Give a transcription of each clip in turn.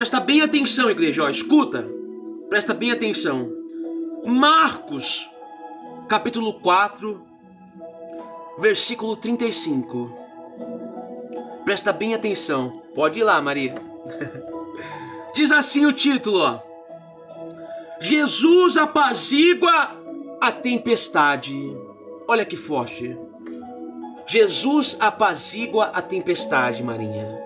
Presta bem atenção, igreja, ó, escuta. Presta bem atenção. Marcos, capítulo 4, versículo 35. Presta bem atenção. Pode ir lá, Maria. Diz assim o título, ó. Jesus apazigua a tempestade. Olha que forte. Jesus apazigua a tempestade, Marinha.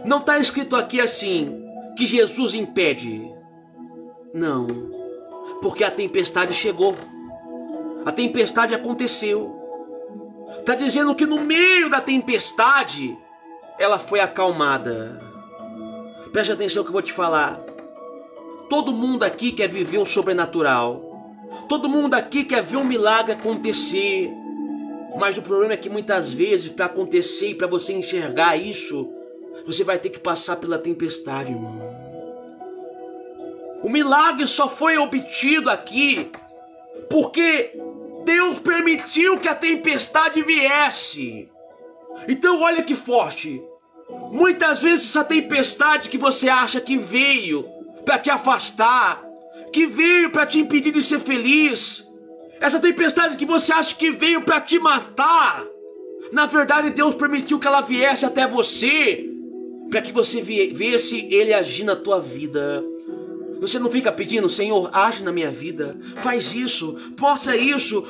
Não está escrito aqui assim, que Jesus impede. Não, porque a tempestade chegou. A tempestade aconteceu. Está dizendo que no meio da tempestade, ela foi acalmada. Preste atenção que eu vou te falar. Todo mundo aqui quer viver o sobrenatural. Todo mundo aqui quer ver um milagre acontecer. Mas o problema é que muitas vezes, para acontecer e para você enxergar isso, você vai ter que passar pela tempestade, irmão. O milagre só foi obtido aqui porque Deus permitiu que a tempestade viesse. Então olha que forte. Muitas vezes essa tempestade que você acha que veio para te afastar, que veio para te impedir de ser feliz, essa tempestade que você acha que veio para te matar, na verdade Deus permitiu que ela viesse até você, para que você visse Ele agir na tua vida. Você não fica pedindo, Senhor, age na minha vida, faz isso,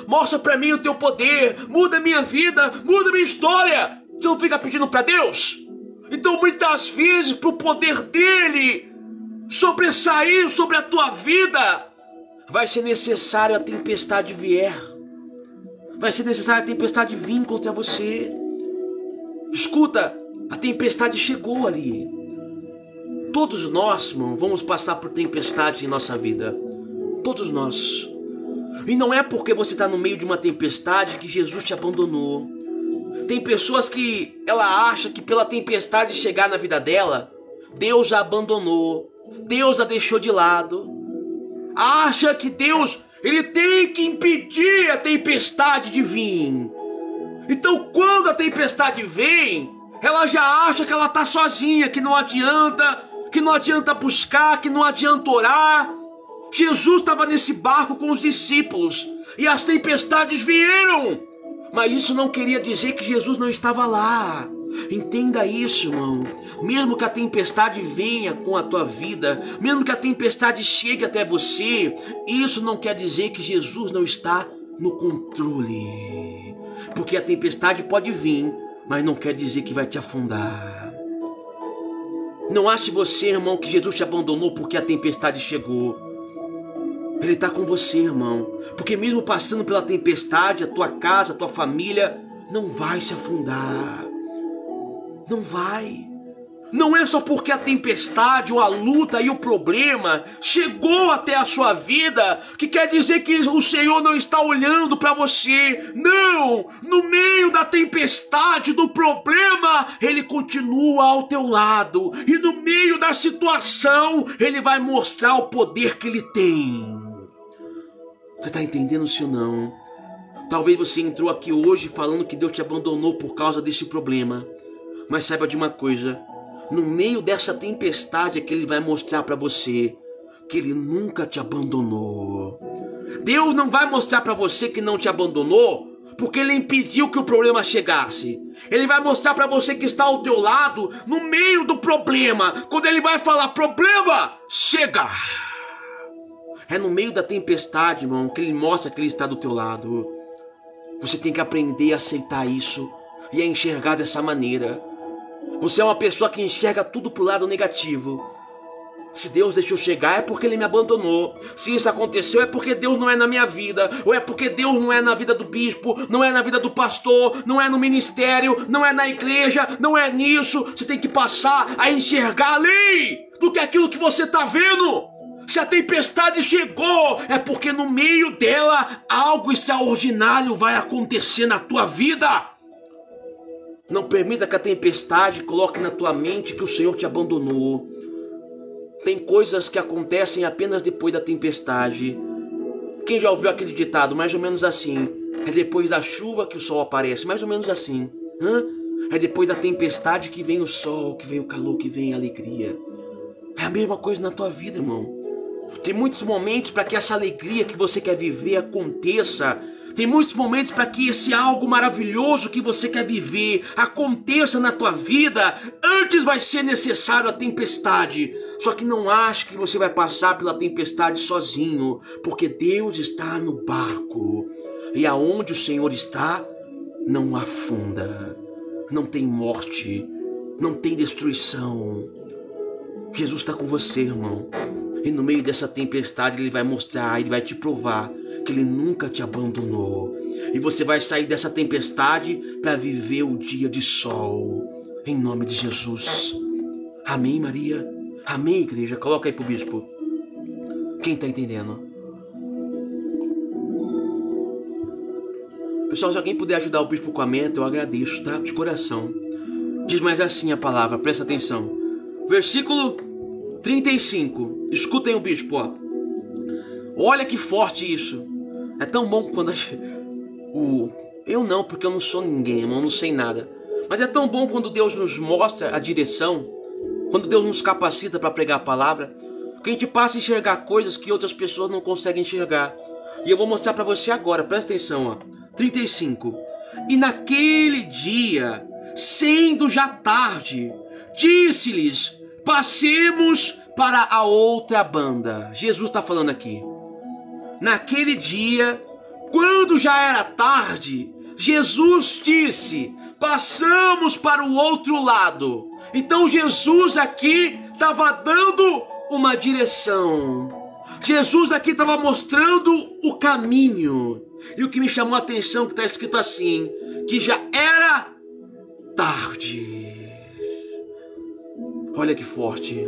mostra para mim o teu poder, muda minha vida, muda minha história. Você não fica pedindo para Deus? Então muitas vezes, para o poder dEle sobressair sobre a tua vida, vai ser necessário a tempestade vier. Vai ser necessário a tempestade vir contra você. Escuta, a tempestade chegou ali. Todos nós, irmão, vamos passar por tempestades em nossa vida. Todos nós. E não é porque você está no meio de uma tempestade que Jesus te abandonou. Tem pessoas que ela acha que pela tempestade chegar na vida dela, Deus a abandonou, Deus a deixou de lado. Acha que Deus, Ele tem que impedir a tempestade de vir. Então quando a tempestade vem, ela já acha que ela está sozinha, que não adianta buscar, que não adianta orar. Jesus estava nesse barco com os discípulos e as tempestades vieram, mas isso não queria dizer que Jesus não estava lá. Entenda isso, irmão. Mesmo que a tempestade venha com a tua vida, mesmo que a tempestade chegue até você, isso não quer dizer que Jesus não está no controle. Porque a tempestade pode vir, mas não quer dizer que vai te afundar. Não ache você, irmão, que Jesus te abandonou porque a tempestade chegou. Ele está com você, irmão. Porque mesmo passando pela tempestade, a tua casa, a tua família não vai se afundar. Não vai. Não é só porque a tempestade ou a luta e o problema chegou até a sua vida que quer dizer que o Senhor não está olhando para você. Não! No meio da tempestade, do problema, Ele continua ao teu lado. E no meio da situação, Ele vai mostrar o poder que Ele tem. Você está entendendo, sim ou não? Talvez você entrou aqui hoje falando que Deus te abandonou por causa desse problema. Mas saiba de uma coisa, no meio dessa tempestade é que Ele vai mostrar para você que Ele nunca te abandonou. Deus não vai mostrar para você que não te abandonou porque Ele impediu que o problema chegasse. Ele vai mostrar para você que está ao teu lado no meio do problema. Quando Ele vai falar, problema, chega! É no meio da tempestade, irmão, que Ele mostra que Ele está do teu lado. Você tem que aprender a aceitar isso e a enxergar dessa maneira. Você é uma pessoa que enxerga tudo pro lado negativo. Se Deus deixou chegar é porque Ele me abandonou. Se isso aconteceu é porque Deus não é na minha vida. Ou é porque Deus não é na vida do bispo, não é na vida do pastor, não é no ministério, não é na igreja, não é nisso. Você tem que passar a enxergar além do que aquilo que você está vendo. Se a tempestade chegou, é porque no meio dela algo extraordinário vai acontecer na tua vida. Não permita que a tempestade coloque na tua mente que o Senhor te abandonou. Tem coisas que acontecem apenas depois da tempestade. Quem já ouviu aquele ditado? Mais ou menos assim. É depois da chuva que o sol aparece. Mais ou menos assim. É depois da tempestade que vem o sol, que vem o calor, que vem a alegria. É a mesma coisa na tua vida, irmão. Tem muitos momentos para que essa alegria que você quer viver aconteça. Tem muitos momentos para que esse algo maravilhoso que você quer viver aconteça na tua vida. Antes vai ser necessário a tempestade. Só que não ache que você vai passar pela tempestade sozinho, porque Deus está no barco. E aonde o Senhor está, não afunda, não tem morte, não tem destruição. Jesus está com você, irmão. E no meio dessa tempestade Ele vai mostrar, Ele vai te provar que Ele nunca te abandonou. E você vai sair dessa tempestade para viver o dia de sol. Em nome de Jesus. Amém, Maria? Amém, igreja? Coloca aí pro bispo. Quem está entendendo? Pessoal, se alguém puder ajudar o bispo com a meta, eu agradeço, tá? De coração. Diz mais assim a palavra, presta atenção. Versículo 35. Escutem o bispo, ó. Olha que forte isso. É tão bom quando eu não, porque eu não sou ninguém, irmão, eu não sei nada. Mas é tão bom quando Deus nos mostra a direção, quando Deus nos capacita para pregar a palavra, que a gente passa a enxergar coisas que outras pessoas não conseguem enxergar. E eu vou mostrar para você agora, presta atenção, ó. 35. E naquele dia, sendo já tarde, disse-lhes: passemos para a outra banda. Jesus está falando aqui. Naquele dia, quando já era tarde, Jesus disse: passamos para o outro lado. Então Jesus aqui estava dando uma direção. Jesus aqui estava mostrando o caminho. E o que me chamou a atenção que está escrito assim, que já era tarde. Olha que forte.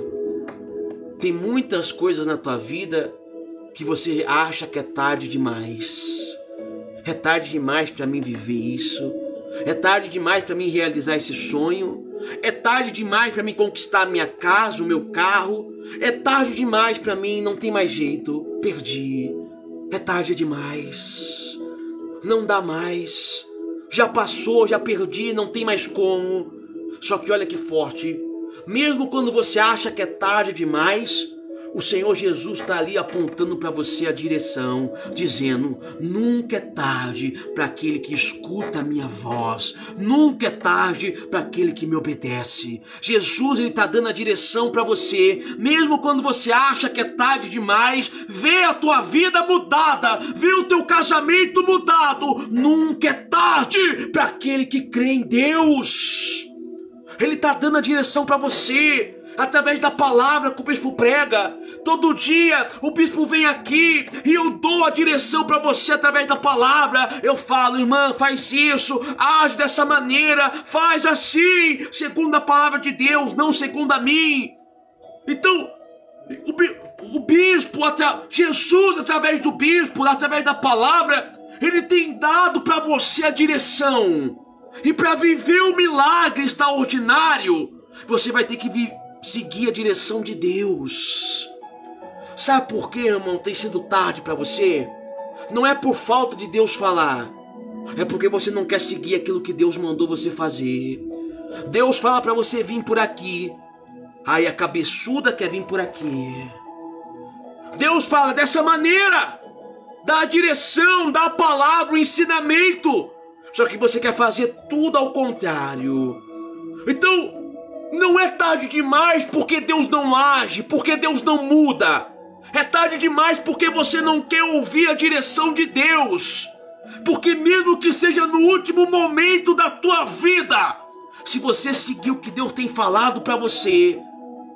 Tem muitas coisas na tua vida que você acha que é tarde demais. É tarde demais para mim viver isso. É tarde demais para mim realizar esse sonho. É tarde demais para mim conquistar a minha casa, o meu carro. É tarde demais para mim, não tem mais jeito. Perdi. É tarde demais. Não dá mais. Já passou, já perdi, não tem mais como. Só que olha que forte. Mesmo quando você acha que é tarde demais, o Senhor Jesus está ali apontando para você a direção, dizendo: nunca é tarde para aquele que escuta a minha voz, nunca é tarde para aquele que me obedece. Jesus, ele está dando a direção para você, mesmo quando você acha que é tarde demais. Vê a tua vida mudada, vê o teu casamento mudado. Nunca é tarde para aquele que crê em Deus. Ele está dando a direção para você, através da palavra que o bispo prega. Todo dia o bispo vem aqui e eu dou a direção para você através da palavra. Eu falo: irmã, faz isso, age dessa maneira, faz assim, segundo a palavra de Deus, não segundo a mim. Então, o bispo, Jesus através do bispo, através da palavra, ele tem dado para você a direção. E para viver o milagre extraordinário, você vai ter que seguir a direção de Deus. Sabe por quê, irmão, tem sido tarde para você? Não é por falta de Deus falar. É porque você não quer seguir aquilo que Deus mandou você fazer. Deus fala para você vir por aqui. Aí a cabeçuda quer vir por aqui. Deus fala dessa maneira. Dá a direção, dá a palavra, o ensinamento. Só que você quer fazer tudo ao contrário. Então, não é tarde demais porque Deus não age, porque Deus não muda. É tarde demais porque você não quer ouvir a direção de Deus. Porque mesmo que seja no último momento da tua vida, se você seguir o que Deus tem falado para você,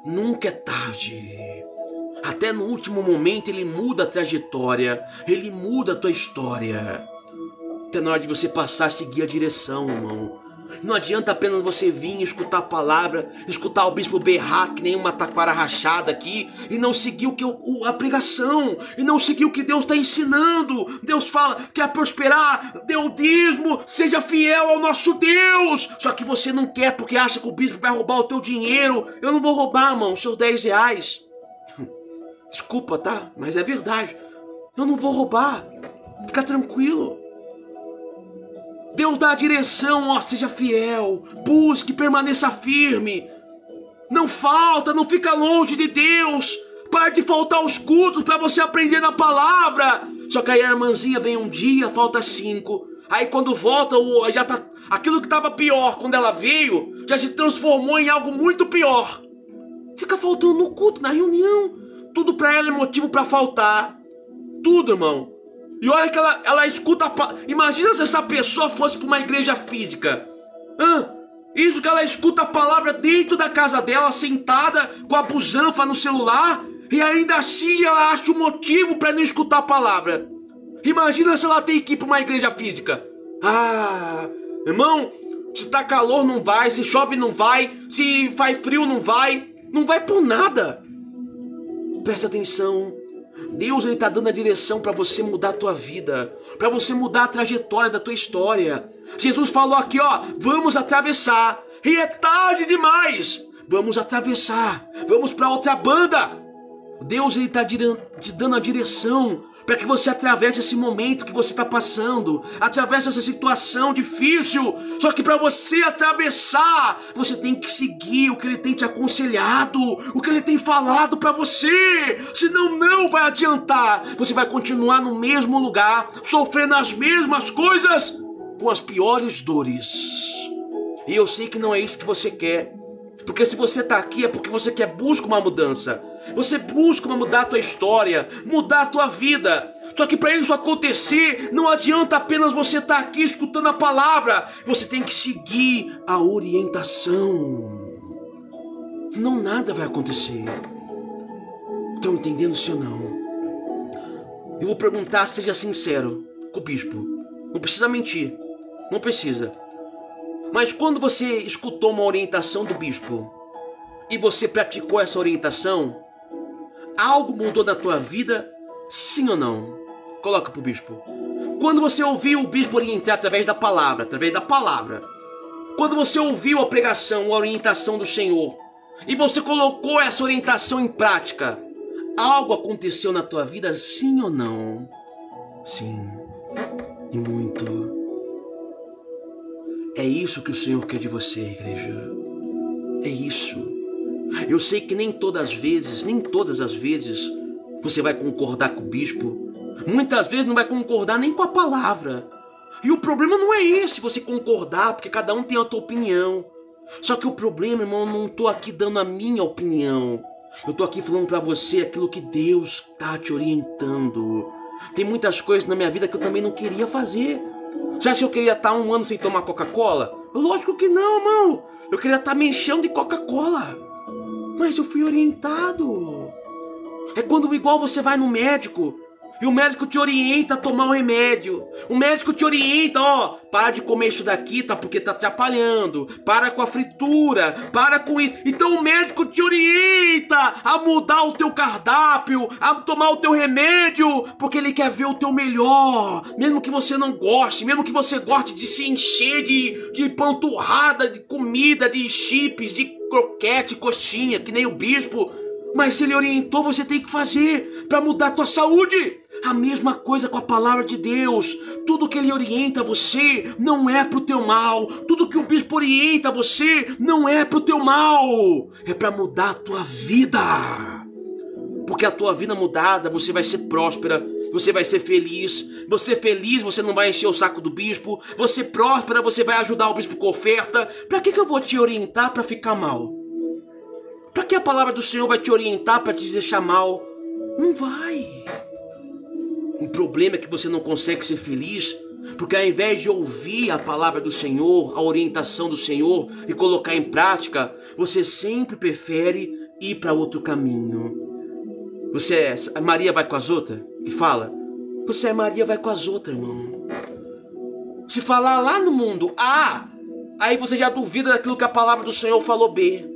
nunca é tarde. Até no último momento Ele muda a trajetória, Ele muda a tua história. Até na hora de você passar a seguir a direção, irmão. Não adianta apenas você vir escutar a palavra, escutar o bispo berrar que nem uma taquara rachada aqui, e não seguir a pregação, e não seguir o que Deus está ensinando. Deus fala: quer prosperar, dê o dízimo, seja fiel ao nosso Deus. Só que você não quer porque acha que o bispo vai roubar o teu dinheiro. Eu não vou roubar, irmão, os seus 10 reais. Desculpa, tá? Mas é verdade. Eu não vou roubar. Fica tranquilo. Deus dá a direção, ó, seja fiel, busque, permaneça firme. Não falta, não fica longe de Deus. Para de faltar os cultos para você aprender na palavra. Só que aí a irmãzinha vem um dia, falta 5. Aí quando volta, já tá, aquilo que estava pior quando ela veio, já se transformou em algo muito pior. Fica faltando no culto, na reunião. Tudo para ela é motivo para faltar. Tudo, irmão. E olha que ela escuta. Imagina se essa pessoa fosse para uma igreja física. Isso que ela escuta a palavra dentro da casa dela, sentada com a busanfa no celular, e ainda assim ela acha um motivo para não escutar a palavra. Imagina se ela tem que ir para uma igreja física. Irmão, se tá calor não vai, se chove não vai, se faz frio não vai por nada. Presta atenção. Deus, ele tá dando a direção para você mudar a tua vida, para você mudar a trajetória da tua história. Jesus falou aqui, vamos atravessar. E é tarde demais. Vamos atravessar. Vamos para outra banda. Deus, ele tá te dando a direção para que você atravesse esse momento que você está passando, atravesse essa situação difícil. Só que para você atravessar, você tem que seguir o que ele tem te aconselhado, o que ele tem falado para você. Senão não vai adiantar. Você vai continuar no mesmo lugar, sofrendo as mesmas coisas, com as piores dores. E eu sei que não é isso que você quer. Porque se você está aqui é porque você busca uma mudança. Você busca mudar a tua história, mudar a tua vida. Só que para isso acontecer, não adianta apenas você estar aqui escutando a palavra. Você tem que seguir a orientação. Senão nada vai acontecer. Estão entendendo, sim ou não? Eu vou perguntar, seja sincero com o bispo. Não precisa mentir. Não precisa. Mas quando você escutou uma orientação do bispo e você praticou essa orientação, algo mudou na tua vida, sim ou não? Coloca pro bispo. Quando você ouviu o bispo orientar através da palavra, quando você ouviu a pregação, a orientação do Senhor, e você colocou essa orientação em prática, algo aconteceu na tua vida, sim ou não? Sim, e muito. É isso que o Senhor quer de você, igreja. É isso. Eu sei que nem todas as vezes, você vai concordar com o bispo. Muitas vezes não vai concordar nem com a palavra. E o problema não é esse, você concordar, porque cada um tem a sua opinião. Só que o problema, irmão, eu não estou aqui dando a minha opinião. Eu estou aqui falando para você aquilo que Deus está te orientando. Tem muitas coisas na minha vida que eu também não queria fazer. Você acha que eu queria estar 1 ano sem tomar Coca-Cola? Lógico que não, irmão. Eu queria estar me enchendo de Coca-Cola. Mas eu fui orientado. É quando igual você vai no médico e o médico te orienta a tomar o remédio. O médico te orienta, para de comer isso daqui, tá? Porque tá atrapalhando. Para com a fritura, para com isso. Então o médico te orienta a mudar o teu cardápio, a tomar o teu remédio, porque ele quer ver o teu melhor. Mesmo que você não goste, mesmo que você goste de se encher de panturrada, de comida, de chips, de croquete, coxinha, que nem o bispo. Mas se ele orientou, você tem que fazer para mudar a tua saúde. A mesma coisa com a palavra de Deus. Tudo que ele orienta você não é pro teu mal. Tudo que o bispo orienta você não é pro teu mal. É para mudar a tua vida. Porque a tua vida mudada, você vai ser próspera, você vai ser feliz. Você feliz, você não vai encher o saco do bispo. Você próspera, você vai ajudar o bispo com oferta. Para que eu vou te orientar para ficar mal? Para que a palavra do Senhor vai te orientar para te deixar mal? Não vai. O problema é que você não consegue ser feliz, porque ao invés de ouvir a palavra do Senhor, a orientação do Senhor e colocar em prática, você sempre prefere ir para outro caminho. Maria vai com as outras? E fala, você é Maria vai com as outras, irmão. Se falar lá no mundo A, aí você já duvida daquilo que a palavra do Senhor falou B.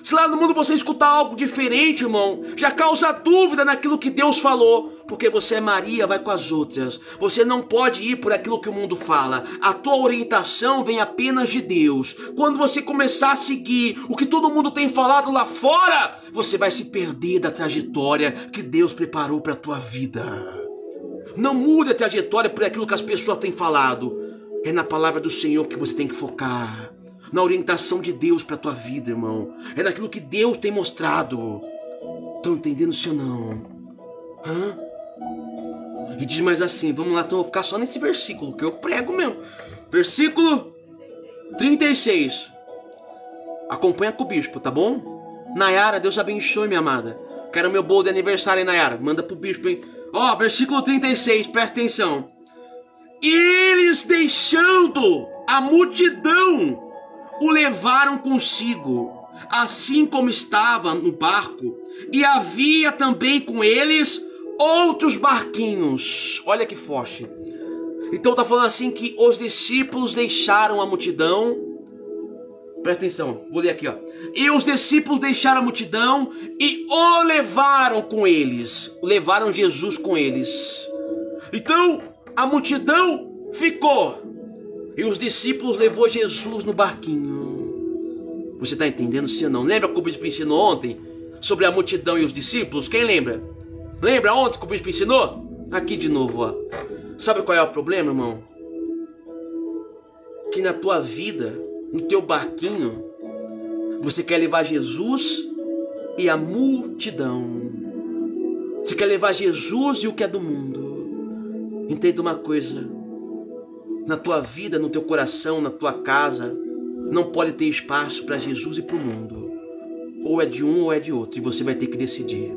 Se lá no mundo você escutar algo diferente, irmão, já causa dúvida naquilo que Deus falou. Porque você é Maria, vai com as outras. Você não pode ir por aquilo que o mundo fala. A tua orientação vem apenas de Deus. Quando você começar a seguir o que todo mundo tem falado lá fora, você vai se perder da trajetória que Deus preparou para a tua vida. Não mude a trajetória por aquilo que as pessoas têm falado. É na palavra do Senhor que você tem que focar. na orientação de Deus para a tua vida, irmão. É naquilo que Deus tem mostrado. Estão entendendo, sim ou não? Hã? E diz mais assim, vamos lá, então eu vou ficar só nesse versículo, que eu prego mesmo. Versículo 36. Acompanha com o bispo, tá bom? Nayara, Deus abençoe, minha amada. Quero meu bolo de aniversário, hein, Nayara? Manda pro bispo, hein? Ó, versículo 36, presta atenção. Eles, deixando a multidão, o levaram consigo, assim como estava no barco, e havia também com eles outros barquinhos. Olha que forte. Então tá falando assim que os discípulos deixaram a multidão. Presta atenção, vou ler aqui, ó. E os discípulos deixaram a multidão e o levaram com eles. Levaram Jesus com eles. Então a multidão ficou e os discípulos levou Jesus no barquinho. Você tá entendendo, sim ou não? Lembra que o bispo ensinou ontem sobre a multidão e os discípulos? Quem lembra? Lembra ontem que o bispo ensinou? Aqui de novo, ó. Sabe qual é o problema, irmão? Que na tua vida, no teu barquinho, você quer levar Jesus e a multidão. Você quer levar Jesus e o que é do mundo. Entenda uma coisa. Na tua vida, no teu coração, na tua casa, não pode ter espaço para Jesus e para o mundo. Ou é de um ou é de outro. E você vai ter que decidir.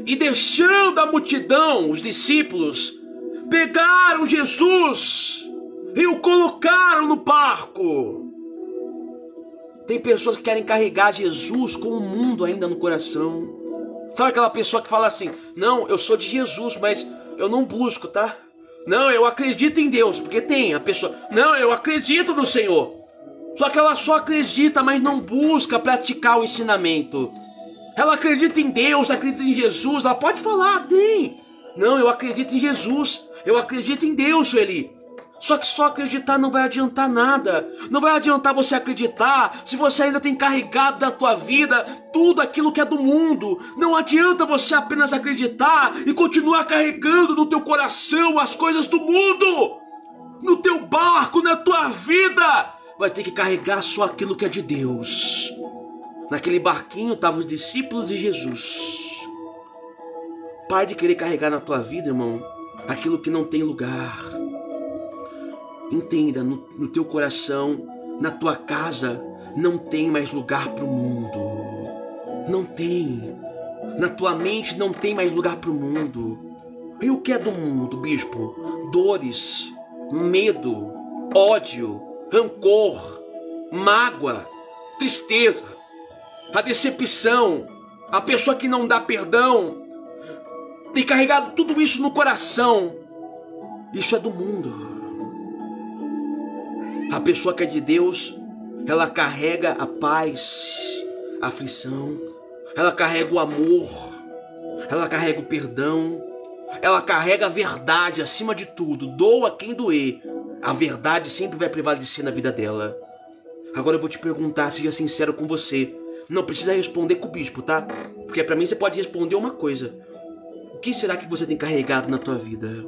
E deixando a multidão, os discípulos pegaram Jesus e o colocaram no barco. Tem pessoas que querem carregar Jesus com o mundo ainda no coração. Sabe aquela pessoa que fala assim, não, eu sou de Jesus, mas eu não busco, tá? Não, eu acredito em Deus, porque tem a pessoa, não, eu acredito no Senhor. Só que ela só acredita, mas não busca praticar o ensinamento. Ela acredita em Deus, acredita em Jesus, ela pode falar, tem. Não, eu acredito em Jesus, eu acredito em Deus, Sueli. Só que só acreditar não vai adiantar nada. Não vai adiantar você acreditar se você ainda tem carregado na tua vida tudo aquilo que é do mundo. Não adianta você apenas acreditar e continuar carregando no teu coração as coisas do mundo. No teu barco, na tua vida, vai ter que carregar só aquilo que é de Deus. Naquele barquinho estavam os discípulos de Jesus. Pare de querer carregar na tua vida, irmão, aquilo que não tem lugar. Entenda, no teu coração, na tua casa, não tem mais lugar para o mundo. Não tem. Na tua mente não tem mais lugar para o mundo. E o que é do mundo, bispo? Dores, medo, ódio, rancor, mágoa, tristeza, a decepção, a pessoa que não dá perdão, tem carregado tudo isso no coração. Isso é do mundo. A pessoa que é de Deus, ela carrega a paz, a aflição, ela carrega o amor, ela carrega o perdão, ela carrega a verdade acima de tudo. Doa quem doer, a verdade sempre vai prevalecer na vida dela. Agora eu vou te perguntar, seja sincero com você. Não precisa responder com o bispo, tá? Porque pra mim você pode responder uma coisa. O que será que você tem carregado na tua vida?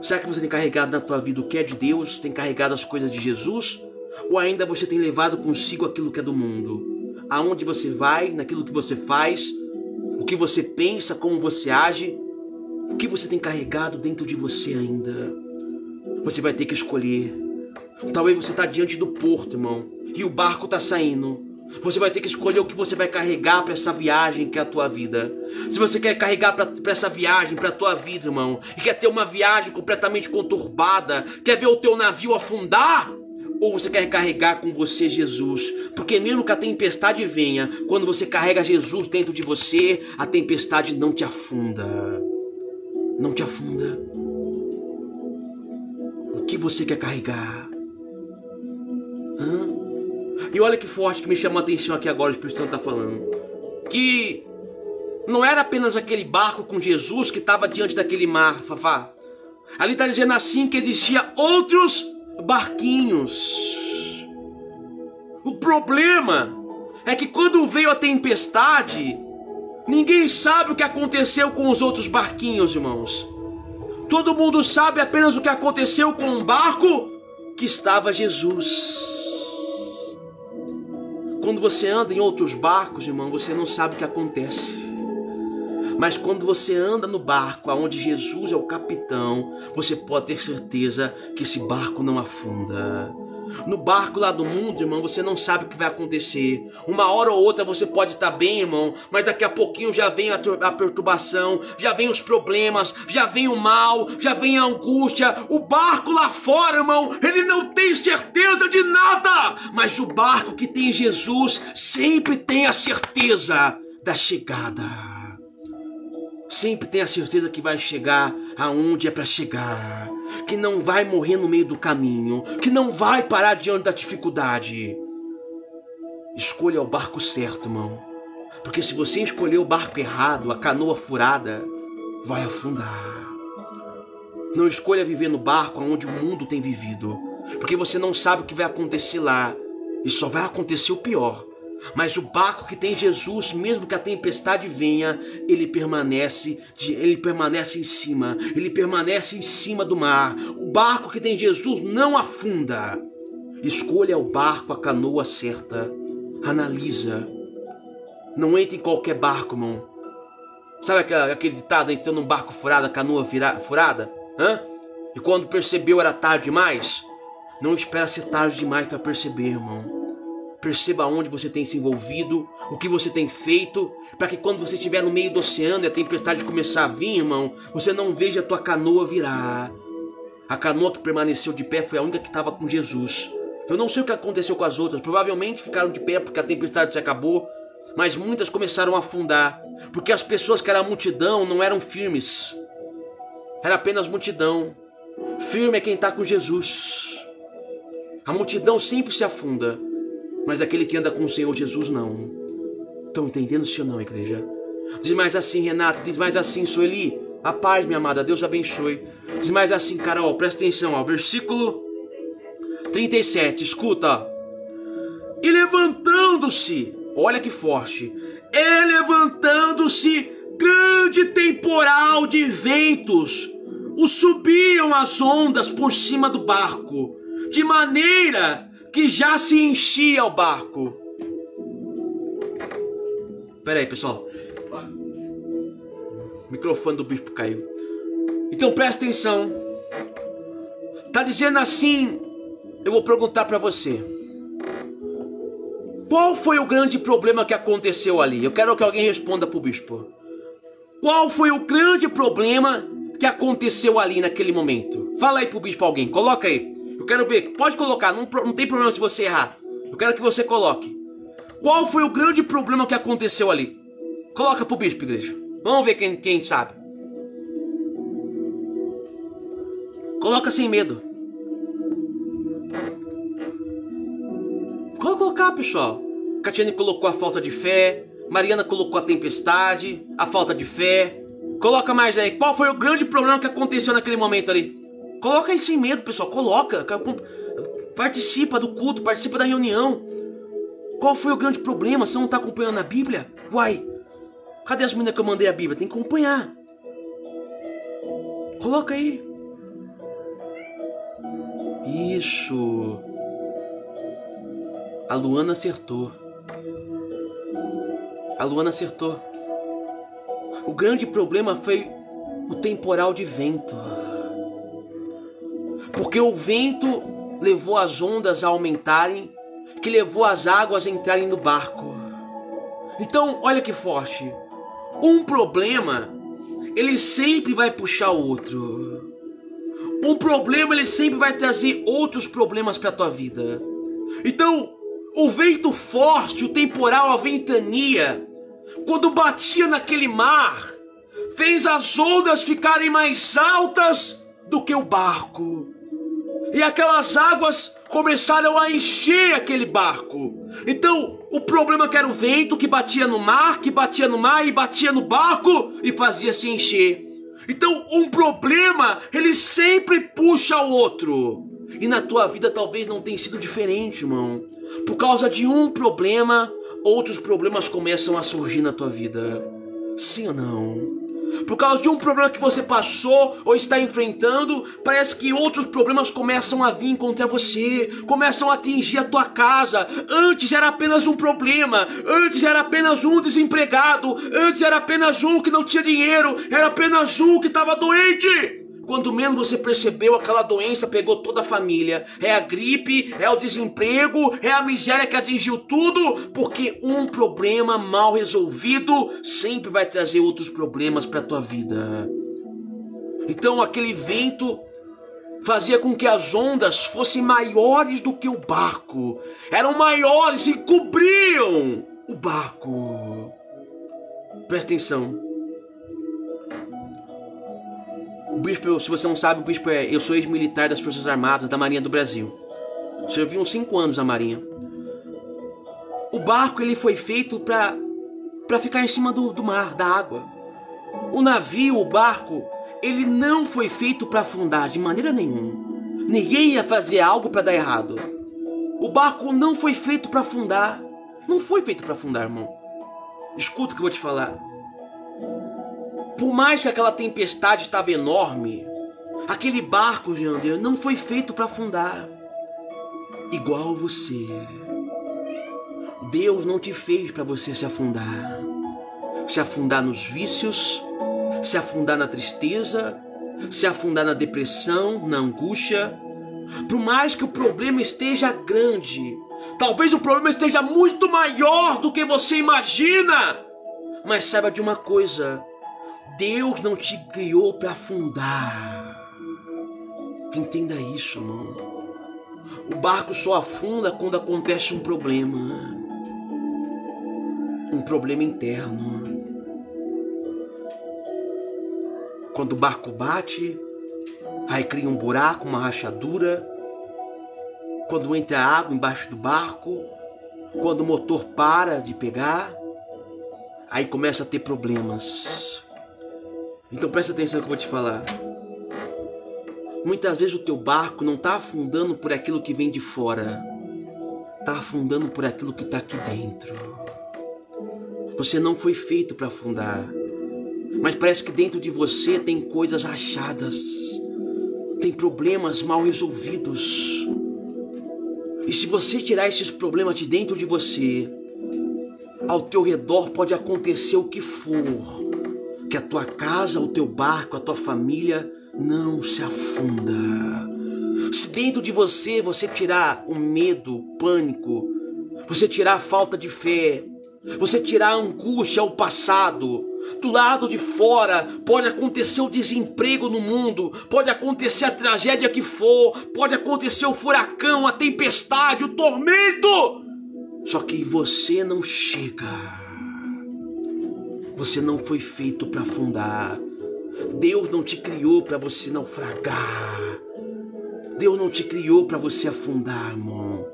Será que você tem carregado na tua vida o que é de Deus? Tem carregado as coisas de Jesus? Ou ainda você tem levado consigo aquilo que é do mundo? Aonde você vai, naquilo que você faz, o que você pensa, como você age, o que você tem carregado dentro de você ainda? Você vai ter que escolher. Talvez você está diante do porto, irmão, e o barco está saindo. Você vai ter que escolher o que você vai carregar para essa viagem que é a tua vida. Se você quer carregar para essa viagem, para a tua vida, irmão, e quer ter uma viagem completamente conturbada, quer ver o teu navio afundar, ou você quer carregar com você Jesus? Porque mesmo que a tempestade venha, quando você carrega Jesus dentro de você, a tempestade não te afunda. Não te afunda. O que você quer carregar? Hã? E olha que forte que me chamou a atenção aqui agora, o Espírito Santo está falando. Que não era apenas aquele barco com Jesus que estava diante daquele mar, Fafá. Ali está dizendo assim que existia outros barquinhos. O problema é que quando veio a tempestade, ninguém sabe o que aconteceu com os outros barquinhos, irmãos. Todo mundo sabe apenas o que aconteceu com um barco que estava Jesus. Quando você anda em outros barcos, irmão, você não sabe o que acontece. Mas quando você anda no barco onde Jesus é o capitão, você pode ter certeza que esse barco não afunda. No barco lá do mundo, irmão, você não sabe o que vai acontecer. Uma hora ou outra você pode estar bem, irmão, mas daqui a pouquinho já vem a perturbação, já vem os problemas, já vem o mal, já vem a angústia. O barco lá fora, irmão, ele não tem certeza de nada. Mas o barco que tem Jesus sempre tem a certeza da chegada. Sempre tem a certeza que vai chegar aonde é para chegar. Que não vai morrer no meio do caminho, que não vai parar diante da dificuldade. Escolha o barco certo, irmão. Porque se você escolher o barco errado, a canoa furada, vai afundar. Não escolha viver no barco onde o mundo tem vivido, porque você não sabe o que vai acontecer lá, e só vai acontecer o pior. Mas o barco que tem Jesus, mesmo que a tempestade venha, ele permanece em cima. Ele permanece em cima do mar. O barco que tem Jesus não afunda. Escolha o barco, a canoa certa. Analisa. Não entre em qualquer barco, irmão. Sabe aquele ditado, entrou num barco furado, a canoa furada? Hã? E quando percebeu era tarde demais? Não espera ser tarde demais para perceber, irmão. Perceba onde você tem se envolvido, o que você tem feito, para que quando você estiver no meio do oceano e a tempestade começar a vir, irmão, você não veja a tua canoa virar. A canoa que permaneceu de pé foi a única que estava com Jesus. Eu não sei o que aconteceu com as outras, provavelmente ficaram de pé porque a tempestade se acabou, mas muitas começaram a afundar, porque as pessoas que eram a multidão não eram firmes. Era apenas multidão. Firme é quem está com Jesus. A multidão sempre se afunda. Mas aquele que anda com o Senhor Jesus não. Estão entendendo, sim ou não, igreja? Diz mais assim, Renato. Diz mais assim, Sueli. A paz, minha amada. Deus abençoe. Diz mais assim, Carol. Presta atenção, ó. Versículo 37. Escuta, ó. E levantando-se. Olha que forte. E levantando-se grande temporal de ventos. O subiam as ondas por cima do barco. De maneira que já se enchia o barco. Pera aí, pessoal. O microfone do bispo caiu. Então presta atenção. Tá dizendo assim, eu vou perguntar para você. Qual foi o grande problema que aconteceu ali? Eu quero que alguém responda pro bispo. Qual foi o grande problema que aconteceu ali naquele momento? Fala aí pro bispo alguém, coloca aí. Eu quero ver, pode colocar, não tem problema se você errar. Eu quero que você coloque. Qual foi o grande problema que aconteceu ali? Coloca pro bispo, igreja. Vamos ver quem sabe. Coloca sem medo. Colocar, pessoal. Catiane colocou a falta de fé. Mariana colocou a tempestade, a falta de fé. Coloca mais aí. Qual foi o grande problema que aconteceu naquele momento ali? Coloca aí sem medo, pessoal. Coloca. Participa do culto, participa da reunião. Qual foi o grande problema? Você não está acompanhando a Bíblia? Uai, cadê as meninas que eu mandei a Bíblia? Tem que acompanhar. Coloca aí. Isso. A Luana acertou. A Luana acertou. O grande problema foi o temporal de vento. Porque o vento levou as ondas a aumentarem, que levou as águas a entrarem no barco. Então, olha que forte. Um problema, ele sempre vai puxar o outro. Um problema, ele sempre vai trazer outros problemas para a tua vida. Então, o vento forte, o temporal, a ventania, quando batia naquele mar, fez as ondas ficarem mais altas do que o barco. E aquelas águas começaram a encher aquele barco. Então, o problema que era o vento que batia no mar, que batia no mar e batia no barco e fazia se encher. Então, um problema, ele sempre puxa o outro. E na tua vida talvez não tenha sido diferente, irmão. Por causa de um problema, outros problemas começam a surgir na tua vida. Sim ou não? por causa de um problema que você passou ou está enfrentando, parece que outros problemas começam a vir contra você, começam a atingir a tua casa. Antes era apenas um problema, antes era apenas um desempregado, antes era apenas um que não tinha dinheiro, era apenas um que estava doente. Quando menos você percebeu, aquela doença pegou toda a família. É a gripe, é o desemprego, é a miséria que atingiu tudo, porque um problema mal resolvido sempre vai trazer outros problemas para a tua vida. Então aquele vento fazia com que as ondas fossem maiores do que o barco. Eram maiores e cobriam o barco. Presta atenção. O bispo, se você não sabe, o bispo eu sou ex-militar das Forças Armadas da Marinha do Brasil. Servi uns 5 anos na Marinha. O barco ele foi feito para ficar em cima do mar, da água. O navio, o barco, ele não foi feito para afundar de maneira nenhuma. Ninguém ia fazer algo para dar errado. O barco não foi feito para afundar. Não foi feito para afundar, irmão. Escuta o que eu vou te falar. Por mais que aquela tempestade estava enorme, aquele barco, Jander, não foi feito para afundar. Igual você. Deus não te fez para você se afundar. Se afundar nos vícios, se afundar na tristeza, se afundar na depressão, na angústia. Por mais que o problema esteja grande, talvez o problema esteja muito maior do que você imagina. Mas saiba de uma coisa. Deus não te criou para afundar. Entenda isso, irmão. O barco só afunda quando acontece um problema. Um problema interno. Quando o barco bate, aí cria um buraco, uma rachadura. Quando entra água embaixo do barco. Quando o motor para de pegar, aí começa a ter problemas. Então presta atenção no que eu vou te falar. Muitas vezes o teu barco não está afundando por aquilo que vem de fora. Está afundando por aquilo que está aqui dentro. Você não foi feito para afundar. Mas parece que dentro de você tem coisas rachadas. Tem problemas mal resolvidos. E se você tirar esses problemas de dentro de você, ao teu redor pode acontecer o que for. Que a tua casa, o teu barco, a tua família não se afunda. Se dentro de você tirar o medo, o pânico, você tirar a falta de fé, você tirar a angústia, o passado, do lado de fora pode acontecer o desemprego no mundo, pode acontecer a tragédia que for, pode acontecer o furacão, a tempestade, o tormento. Só que você não chega. Você não foi feito para afundar. Deus não te criou para você naufragar. Deus não te criou para você afundar, irmão.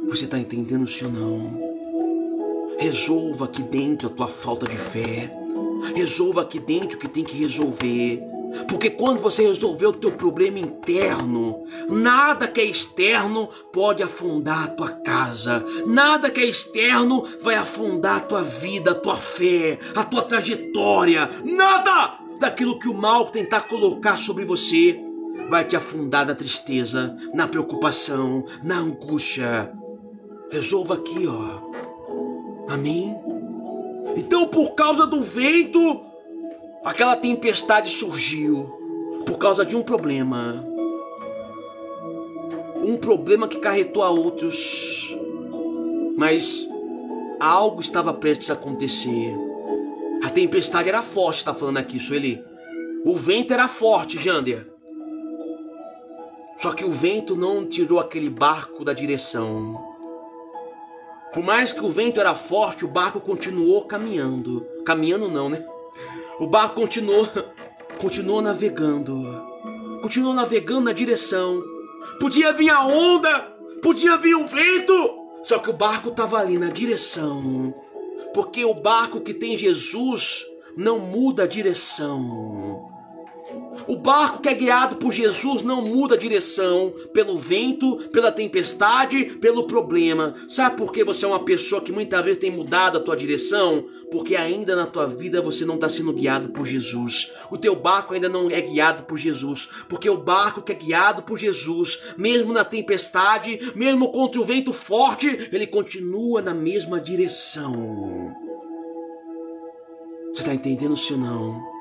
Você está entendendo isso ou não? Resolva aqui dentro a tua falta de fé. Resolva aqui dentro o que tem que resolver. Porque quando você resolver o teu problema interno, nada que é externo pode afundar a tua casa. Nada que é externo vai afundar a tua vida, a tua fé, a tua trajetória. Nada daquilo que o mal tentar colocar sobre você vai te afundar na tristeza, na preocupação, na angústia. Resolva aqui, ó. Amém? Então, por causa do vento, aquela tempestade surgiu por causa de um problema. Um problema que acarretou a outros. Mas algo estava prestes a acontecer. A tempestade era forte, está falando aqui, Sueli. O vento era forte, Jander. Só que o vento não tirou aquele barco da direção. Por mais que o vento era forte, o barco continuou caminhando. Caminhando não, né? O barco continuou navegando. Continuou navegando na direção. Podia vir a onda, podia vir o vento. Só que o barco estava ali na direção. Porque o barco que tem Jesus não muda a direção. O barco que é guiado por Jesus não muda a direção pelo vento, pela tempestade, pelo problema. Sabe por que você é uma pessoa que muitas vezes tem mudado a tua direção? Porque ainda na tua vida você não está sendo guiado por Jesus. O teu barco ainda não é guiado por Jesus. Porque o barco que é guiado por Jesus, mesmo na tempestade, mesmo contra o vento forte, ele continua na mesma direção. Você está entendendo, sim ou não?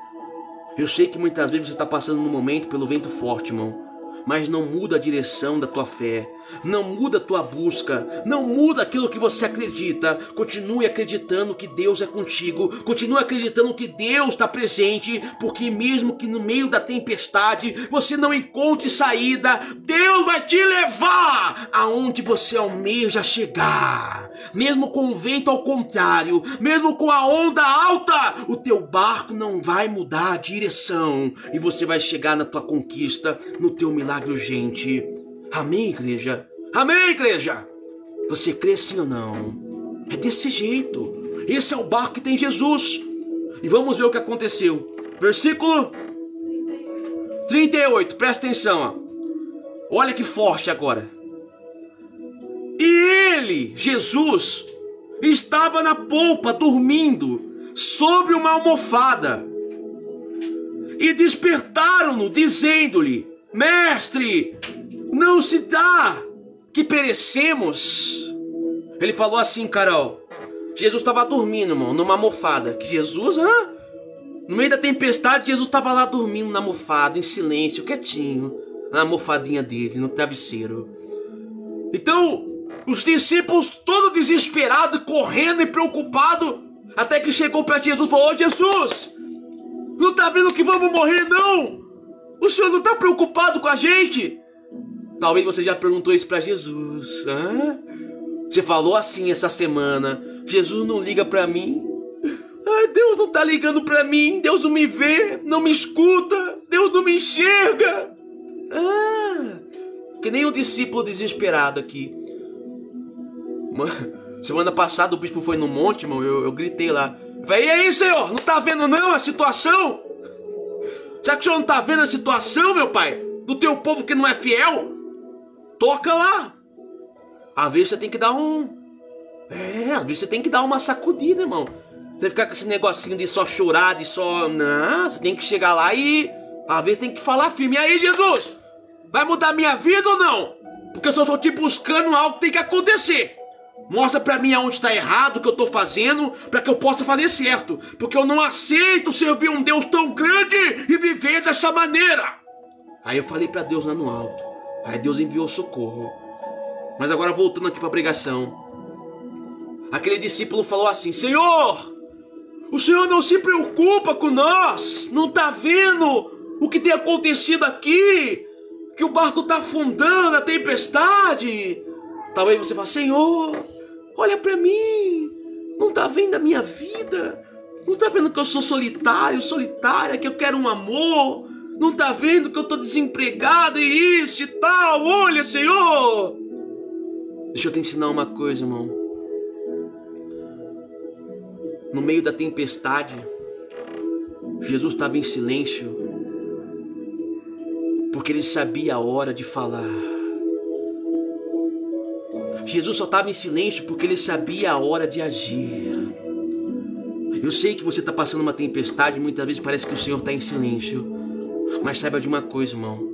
Eu sei que muitas vezes você está passando no momento pelo vento forte, irmão. Mas não muda a direção da tua fé. Não muda a tua busca. Não muda aquilo que você acredita. Continue acreditando que Deus é contigo. Continue acreditando que Deus está presente. Porque mesmo que no meio da tempestade você não encontre saída, Deus vai te levar aonde você almeja chegar. Mesmo com o vento ao contrário, mesmo com a onda alta, o teu barco não vai mudar a direção. E você vai chegar na tua conquista, no teu milagre urgente. Amém, igreja? Amém, igreja? Você crê sim ou não? É desse jeito. Esse é o barco que tem Jesus. E vamos ver o que aconteceu. Versículo 38, presta atenção, ó. Olha que forte agora. E ele, Jesus, estava na polpa dormindo sobre uma almofada. E despertaram-no, dizendo-lhe: Mestre, não se dá que perecemos. Ele falou assim, Carol. Jesus estava dormindo, irmão, numa almofada. Que Jesus, no meio da tempestade, Jesus estava lá dormindo na almofada, em silêncio, quietinho, na almofadinha dele, no travesseiro. Então, os discípulos todos desesperados, correndo e preocupados, até que chegou para Jesus e falou: Ô Jesus, não está vendo que vamos morrer, não? O senhor não está preocupado com a gente? Talvez você já perguntou isso para Jesus. Você falou assim essa semana: Jesus não liga para mim. Deus não está ligando para mim. Deus não me vê, não me escuta. Deus não me enxerga. Que nem um discípulo desesperado aqui. Semana passada o bispo foi no monte, irmão. Eu gritei lá. Falei: e aí, Senhor? Não está vendo não a situação? Será que o senhor não está vendo a situação, meu pai? Do teu povo que não é fiel? Toca lá. Às vezes você tem que dar às vezes você tem que dar uma sacudida, irmão. Você ficar com esse negocinho de só chorar, de só... Não, você tem que chegar lá e... Às vezes tem que falar firme. E aí, Jesus? Vai mudar minha vida ou não? Porque eu só estou te buscando algo que tem que acontecer. Mostra pra mim aonde está errado o que eu estou fazendo, para que eu possa fazer certo. Porque eu não aceito servir um Deus tão grande e viver dessa maneira. Aí eu falei para Deus lá no alto. Aí Deus enviou socorro. Mas agora voltando aqui para a pregação. Aquele discípulo falou assim: Senhor, o Senhor não se preocupa com nós. Não está vendo o que tem acontecido aqui? Que o barco está afundando, a tempestade. Talvez você fale: Senhor, olha para mim. Não está vendo a minha vida? Não está vendo que eu sou solitário, solitária, que eu quero um amor? Não está vendo que eu estou desempregado e isso e tal? Olha, Senhor. Deixa eu te ensinar uma coisa, irmão. No meio da tempestade, Jesus estava em silêncio, porque ele sabia a hora de falar. Jesus só estava em silêncio porque ele sabia a hora de agir. Eu sei que você está passando uma tempestade e muitas vezes parece que o Senhor está em silêncio. Mas saiba de uma coisa, irmão.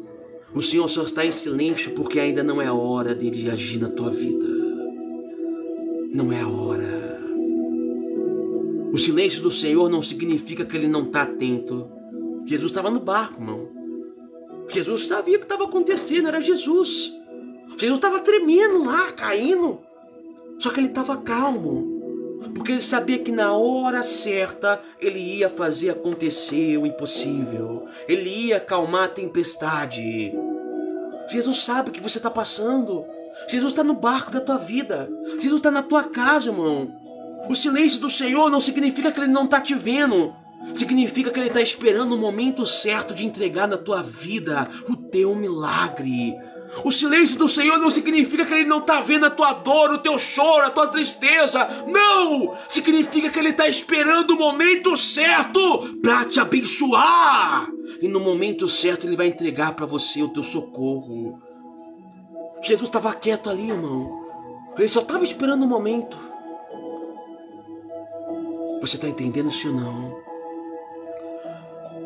O Senhor só está em silêncio porque ainda não é a hora dele agir na tua vida. Não é a hora. O silêncio do Senhor não significa que ele não está atento. Jesus estava no barco, irmão. Jesus sabia o que estava acontecendo, era Jesus. Jesus estava tremendo lá, caindo. Só que ele estava calmo. Porque ele sabia que na hora certa ele ia fazer acontecer o impossível. Ele ia acalmar a tempestade. Jesus sabe o que você está passando. Jesus está no barco da tua vida. Jesus está na tua casa, irmão. O silêncio do Senhor não significa que ele não está te vendo. Significa que ele está esperando o momento certo de entregar na tua vida o teu milagre. O silêncio do Senhor não significa que Ele não está vendo a tua dor, o teu choro, a tua tristeza. Não! Significa que Ele está esperando o momento certo para te abençoar. E no momento certo Ele vai entregar para você o teu socorro. Jesus estava quieto ali, irmão. Ele só estava esperando o momento. Você está entendendo isso ou não?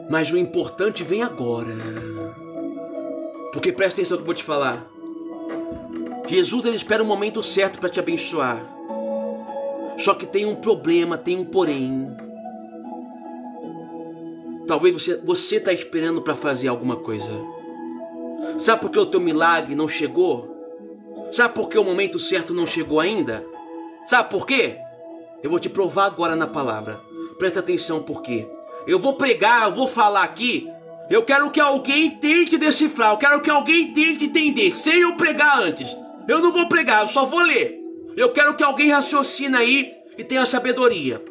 Mas o importante vem agora. Porque presta atenção no que eu vou te falar. Jesus, ele espera o momento certo para te abençoar. Só que tem um problema, tem um porém. Talvez você está esperando para fazer alguma coisa. Sabe por que o teu milagre não chegou? Sabe por que o momento certo não chegou ainda? Sabe por quê? Eu vou te provar agora na palavra. Presta atenção por quê. Eu vou pregar, eu vou falar aqui. Eu quero que alguém tente decifrar. Eu quero que alguém tente entender, sem eu pregar antes. Eu não vou pregar, eu só vou ler. Eu quero que alguém raciocine aí e tenha sabedoria.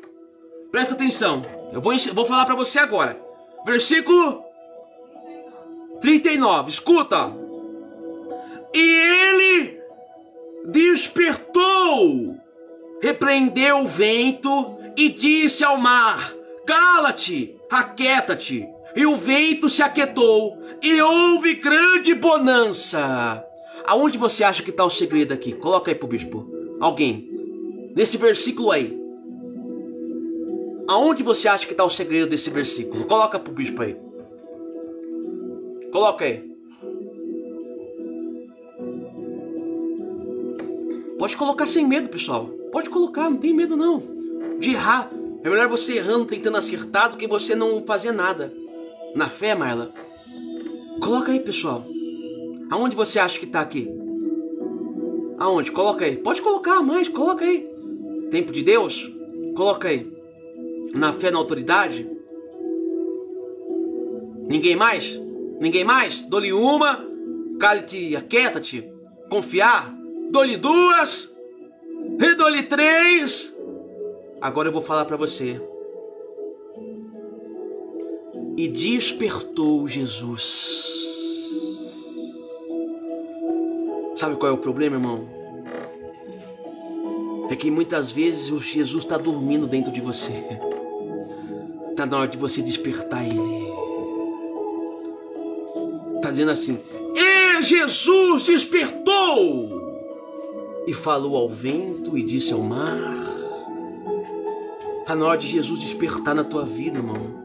Presta atenção. Eu vou falar para você agora. Versículo 39. Escuta. E ele despertou, repreendeu o vento e disse ao mar: cala-te, aquieta-te. E o vento se aquietou e houve grande bonança. Aonde você acha que está o segredo aqui? Coloca aí pro bispo. Alguém. Nesse versículo aí. Aonde você acha que está o segredo desse versículo? Coloca pro bispo aí. Coloca aí. Pode colocar sem medo, pessoal. Pode colocar, não tem medo não. De errar. É melhor você errando, tentando acertar, do que você não fazer nada. Na fé, Marla. Coloca aí, pessoal. Aonde você acha que tá aqui? Aonde? Coloca aí. Pode colocar mais, coloca aí. Tempo de Deus? Coloca aí. Na fé, na autoridade? Ninguém mais? Ninguém mais? Dou-lhe uma. Cale-te, aquieta-te. Confiar. Dou-lhe duas. E dou-lhe três. Agora eu vou falar para você. E despertou Jesus. Sabe qual é o problema, irmão? É que muitas vezes o Jesus está dormindo dentro de você. Está na hora de você despertar Ele. Está dizendo assim: e Jesus despertou e falou ao vento e disse ao mar. Está na hora de Jesus despertar na tua vida, irmão.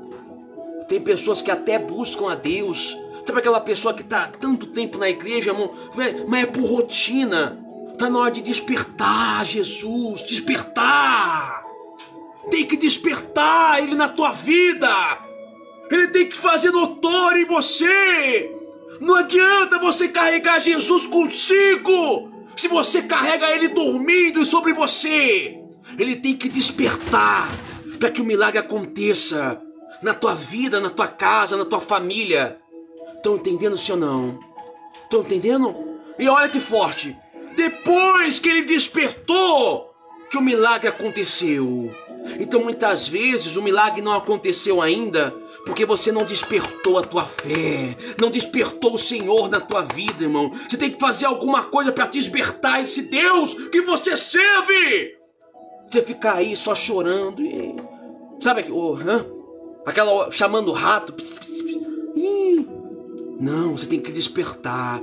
Tem pessoas que até buscam a Deus. Sabe aquela pessoa que está há tanto tempo na igreja, irmão, mas é por rotina. Está na hora de despertar Jesus, despertar. Tem que despertar Ele na tua vida. Ele tem que fazer notório em você. Não adianta você carregar Jesus consigo se você carrega Ele dormindo sobre você. Ele tem que despertar para que o milagre aconteça na tua vida, na tua casa, na tua família. Estão entendendo, sim ou não? Estão entendendo? E olha que forte. Depois que ele despertou, que o milagre aconteceu. Então muitas vezes o milagre não aconteceu ainda porque você não despertou a tua fé, não despertou o Senhor na tua vida, irmão. Você tem que fazer alguma coisa para despertar esse Deus que você serve. Você ficar aí só chorando e... sabe aquela chamando o rato. Não, você tem que despertar.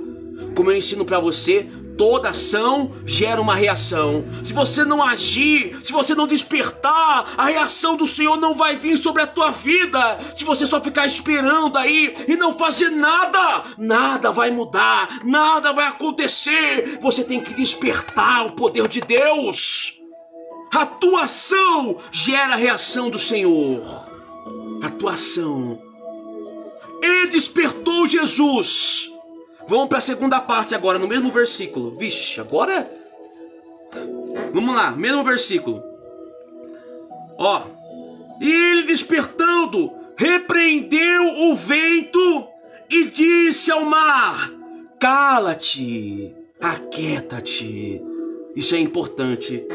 Como eu ensino para você, toda ação gera uma reação. Se você não agir, se você não despertar, a reação do Senhor não vai vir sobre a tua vida. Se você só ficar esperando aí e não fazer nada, nada vai mudar, nada vai acontecer. Você tem que despertar o poder de Deus. A tua ação gera a reação do Senhor. A tua ação. E despertou Jesus. Vamos para a segunda parte agora, no mesmo versículo. Vixe, agora... vamos lá, mesmo versículo. Ó. E ele despertando, repreendeu o vento e disse ao mar: cala-te, aquieta-te. Isso é importante.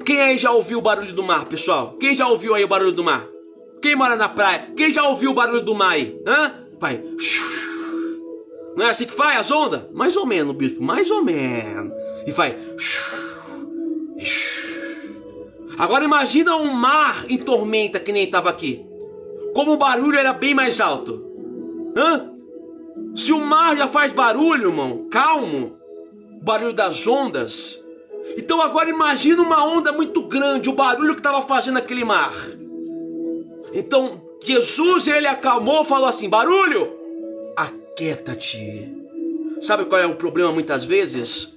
Quem aí já ouviu o barulho do mar, pessoal? Quem já ouviu aí o barulho do mar? Quem mora na praia? Quem já ouviu o barulho do mar aí? Hã? Vai. Não é assim que faz as ondas? Mais ou menos, bispo, mais ou menos. E faz... Agora imagina um mar em tormenta que nem estava aqui. Como o barulho era bem mais alto. Hã? Se o mar já faz barulho, irmão, calmo, barulho das ondas. Então agora imagina uma onda muito grande, o barulho que estava fazendo aquele mar. Então Jesus, ele acalmou, falou assim: barulho, aquieta-te. Sabe qual é o problema muitas vezes?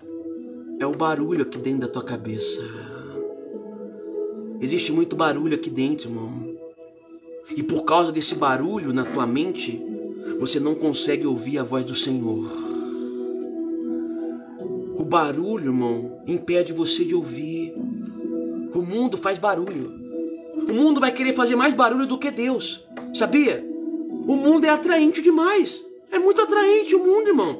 É o barulho aqui dentro da tua cabeça. Existe muito barulho aqui dentro, irmão. E por causa desse barulho na tua mente, você não consegue ouvir a voz do Senhor. O barulho, irmão, impede você de ouvir. O mundo faz barulho. O mundo vai querer fazer mais barulho do que Deus. Sabia? O mundo é atraente demais. É muito atraente o mundo, irmão.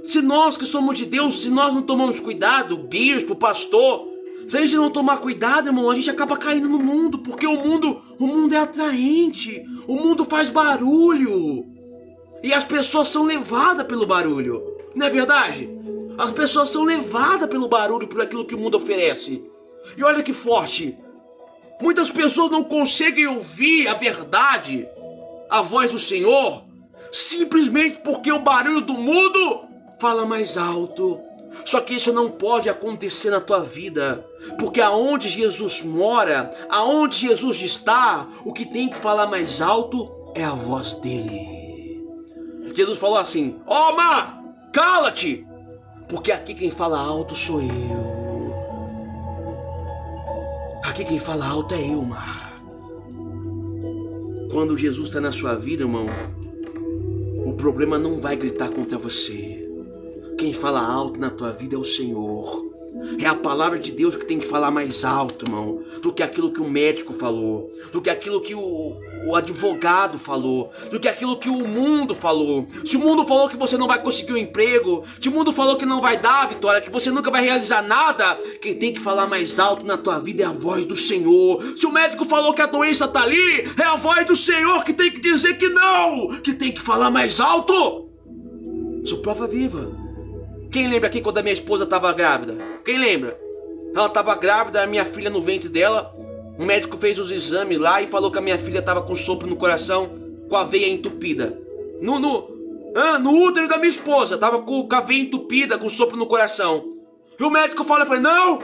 Se nós que somos de Deus, se nós não tomamos cuidado, o bispo, o pastor, se a gente não tomar cuidado, irmão, a gente acaba caindo no mundo, porque o mundo é atraente, o mundo faz barulho, e as pessoas são levadas pelo barulho, não é verdade? As pessoas são levadas pelo barulho, por aquilo que o mundo oferece. E olha que forte, muitas pessoas não conseguem ouvir a verdade, a voz do Senhor, simplesmente porque o barulho do mundo fala mais alto. Só que isso não pode acontecer na tua vida, porque aonde Jesus mora, aonde Jesus está, o que tem que falar mais alto é a voz dele. Jesus falou assim: ó, mar, cala-te, porque aqui quem fala alto sou eu. Aqui quem fala alto é eu, mar. Quando Jesus está na sua vida, irmão, o problema não vai gritar contra você. Quem fala alto na tua vida é o Senhor. É a palavra de Deus que tem que falar mais alto, irmão, do que aquilo que o médico falou, do que aquilo que o advogado falou, do que aquilo que o mundo falou. Se o mundo falou que você não vai conseguir um emprego, se o mundo falou que não vai dar vitória, que você nunca vai realizar nada, quem tem que falar mais alto na tua vida é a voz do Senhor. Se o médico falou que a doença tá ali, é a voz do Senhor que tem que dizer que não, que tem que falar mais alto. Sou prova viva. Quem lembra aqui quando a minha esposa estava grávida? Quem lembra? Ela estava grávida, a minha filha no ventre dela. O médico fez os exames lá e falou que a minha filha estava com sopro no coração, com a veia entupida. No útero da minha esposa, estava com a veia entupida, com sopro no coração. E o médico falou, eu falei, não,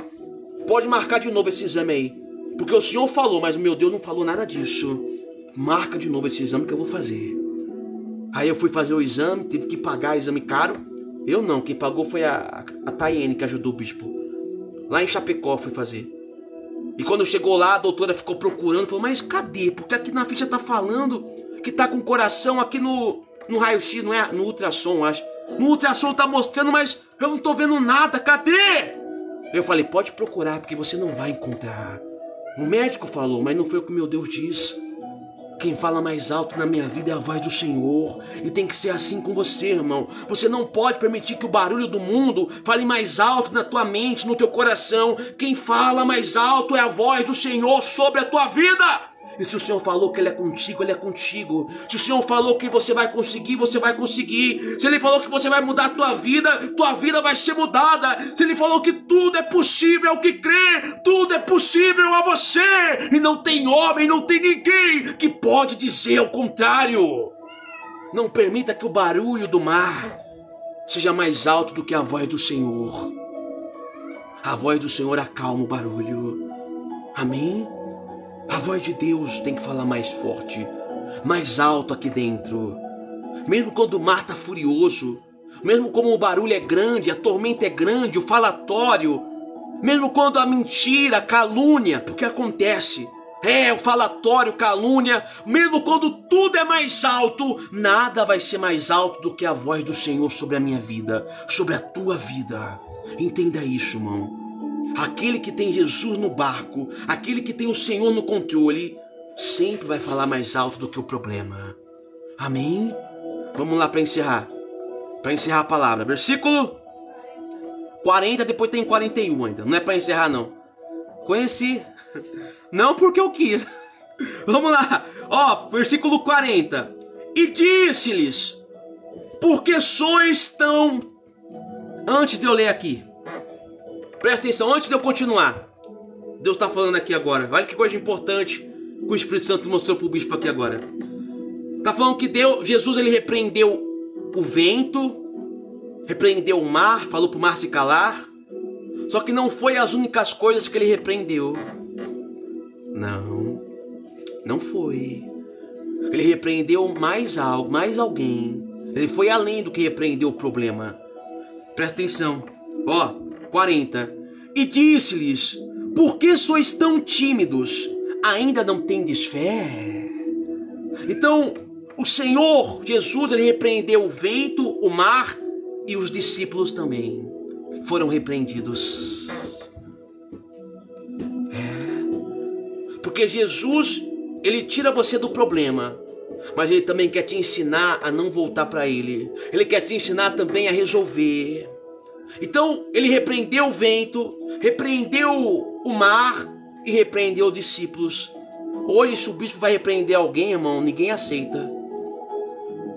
pode marcar de novo esse exame aí. Porque o senhor falou, mas o meu Deus não falou nada disso. Marca de novo esse exame que eu vou fazer. Aí eu fui fazer o exame, tive que pagar exame caro. Eu não, quem pagou foi a Tayene, que ajudou o bispo. Lá em Chapecó fui fazer. E quando chegou lá, a doutora ficou procurando, falou, mas cadê? Porque aqui na ficha tá falando que tá com o coração aqui no raio-x, não é? No ultrassom, acho. No ultrassom tá mostrando, mas eu não tô vendo nada, cadê? Eu falei, pode procurar, porque você não vai encontrar. O médico falou, mas não foi o que meu Deus disse. Quem fala mais alto na minha vida é a voz do Senhor. E tem que ser assim com você, irmão. Você não pode permitir que o barulho do mundo fale mais alto na tua mente, no teu coração. Quem fala mais alto é a voz do Senhor sobre a tua vida. E se o Senhor falou que Ele é contigo, Ele é contigo. Se o Senhor falou que você vai conseguir, você vai conseguir. Se Ele falou que você vai mudar a tua vida vai ser mudada. Se Ele falou que tudo é possível ao que crê, tudo é possível a você. E não tem homem, não tem ninguém que pode dizer o contrário. Não permita que o barulho do mar seja mais alto do que a voz do Senhor. A voz do Senhor acalma o barulho. Amém? A voz de Deus tem que falar mais forte, mais alto aqui dentro. Mesmo quando o mar está furioso, mesmo como o barulho é grande, a tormenta é grande, o falatório, mesmo quando a mentira, a calúnia, porque acontece, o falatório, calúnia, mesmo quando tudo é mais alto, nada vai ser mais alto do que a voz do Senhor sobre a minha vida, sobre a tua vida. Entenda isso, irmão. Aquele que tem Jesus no barco, aquele que tem o Senhor no controle, sempre vai falar mais alto do que o problema. Amém? Vamos lá para encerrar. Para encerrar a palavra. Versículo 40, depois tem 41 ainda. Não é para encerrar, não. Conheci. Não porque eu quis. Vamos lá. Ó, versículo 40. E disse-lhes: Porque sois tão... Antes de eu ler aqui, presta atenção, antes de eu continuar, Deus está falando aqui agora. Olha que coisa importante que o Espírito Santo mostrou para o bispo aqui agora. Está falando que Jesus ele repreendeu o vento, repreendeu o mar, falou para o mar se calar. Só que não foi as únicas coisas que ele repreendeu. Não foi. Ele repreendeu mais algo, mais alguém. Ele foi além do que repreendeu o problema. Presta atenção. Ó, 40. E disse-lhes: por que sois tão tímidos? Ainda não tendes fé? Então, o Senhor Jesus, ele repreendeu o vento, o mar, e os discípulos também foram repreendidos. Porque Jesus, ele tira você do problema, mas ele também quer te ensinar a não voltar para ele. Ele quer te ensinar também a resolver. Então, ele repreendeu o vento, repreendeu o mar e repreendeu os discípulos. Hoje, se o bispo vai repreender alguém, irmão, ninguém aceita.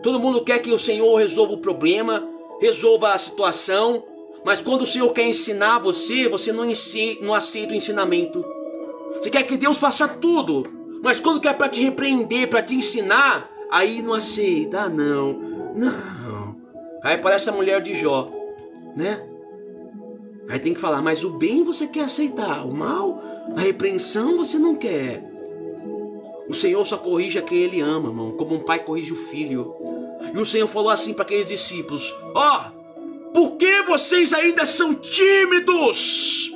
Todo mundo quer que o Senhor resolva o problema, resolva a situação, mas quando o Senhor quer ensinar você, você não aceita o ensinamento. Você quer que Deus faça tudo, mas quando quer para te repreender, para te ensinar, aí não aceita. Ah, não. Aí parece a mulher de Jó, né? Aí tem que falar, mas o bem você quer aceitar, o mal, a repreensão você não quer. O Senhor só corrige a quem Ele ama, irmão, como um pai corrige o filho. E o Senhor falou assim para aqueles discípulos: ó, por que vocês ainda são tímidos?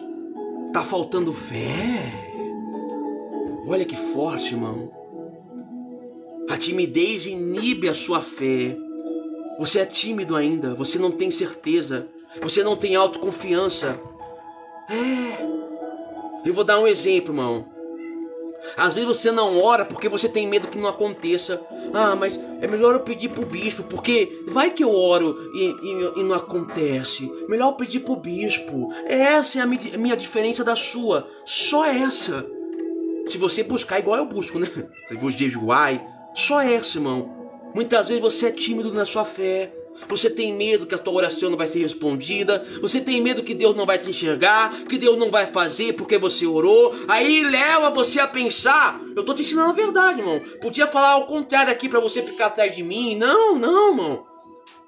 Tá faltando fé? Olha que forte, irmão. A timidez inibe a sua fé. Você é tímido ainda, você não tem certeza, você não tem autoconfiança. Eu vou dar um exemplo, irmão. Às vezes você não ora porque você tem medo que não aconteça. Ah, mas é melhor eu pedir pro bispo, porque vai que eu oro e não acontece. Melhor eu pedir pro bispo. Essa é a minha diferença da sua. Só essa. Se você buscar igual eu busco, né? Se você jejuar, só essa, irmão. Muitas vezes você é tímido na sua fé. Você tem medo que a tua oração não vai ser respondida. Você tem medo que Deus não vai te enxergar, que Deus não vai fazer porque você orou. Aí leva você a pensar: eu tô te ensinando a verdade, irmão. Podia falar ao contrário aqui pra você ficar atrás de mim. Não, irmão.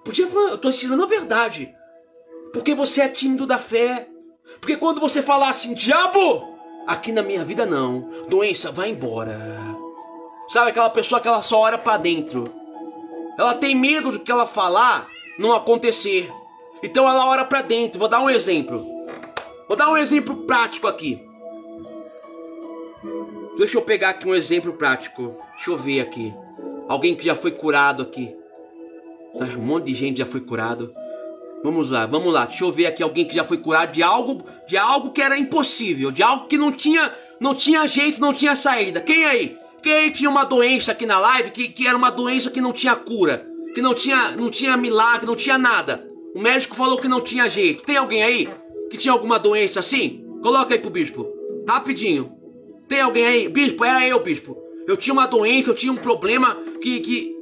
Podia falar, eu tô ensinando a verdade. Porque você é tímido da fé. Porque quando você falar assim: diabo, aqui na minha vida não, doença, vai embora. Sabe aquela pessoa que ela só ora pra dentro? Ela tem medo do que ela falar não acontecer. Então ela ora pra dentro. Vou dar um exemplo. Vou dar um exemplo prático aqui. Deixa eu pegar aqui um exemplo prático. Deixa eu ver aqui. Alguém que já foi curado aqui. Um monte de gente já foi curado. Vamos lá. Deixa eu ver aqui alguém que já foi curado de algo que era impossível. De algo que não tinha jeito, não tinha saída. Quem aí? Quem tinha uma doença aqui na live que era uma doença que não tinha cura, que não tinha milagre, não tinha nada. O médico falou que não tinha jeito. Tem alguém aí que tinha alguma doença assim? Coloca aí pro bispo, rapidinho. Tem alguém aí? Bispo, era eu, bispo. Eu tinha uma doença, eu tinha um problema que...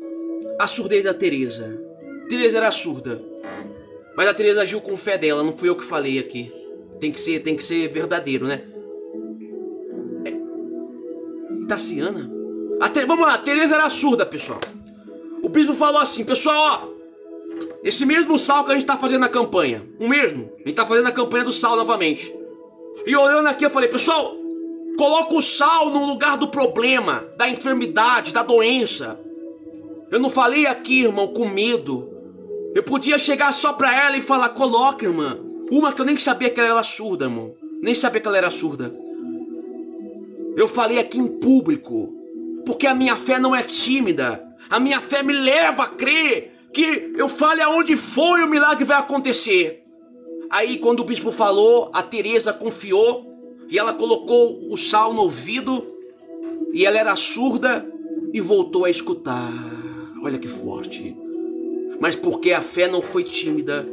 A surdez da Teresa. Teresa era surda. Mas a Teresa agiu com fé dela, não fui eu que falei aqui. Tem que ser verdadeiro, né? Tassiana? Vamos lá, a Teresa era surda, pessoal. O bispo falou assim: pessoal, ó, esse mesmo sal que a gente tá fazendo na campanha, o mesmo, a gente tá fazendo a campanha do sal novamente. E olhando aqui eu falei: pessoal, coloca o sal no lugar do problema, da enfermidade, da doença. Eu não falei aqui, irmão, com medo. Eu podia chegar só pra ela e falar: coloca, irmã. Uma que eu nem sabia que ela era surda, irmão. Nem sabia que ela era surda. Eu falei aqui em público, porque a minha fé não é tímida. A minha fé me leva a crer que eu fale aonde for e o milagre vai acontecer. Aí quando o bispo falou, a Teresa confiou e ela colocou o sal no ouvido e ela era surda e voltou a escutar. Olha que forte. Mas porque a fé não foi tímida,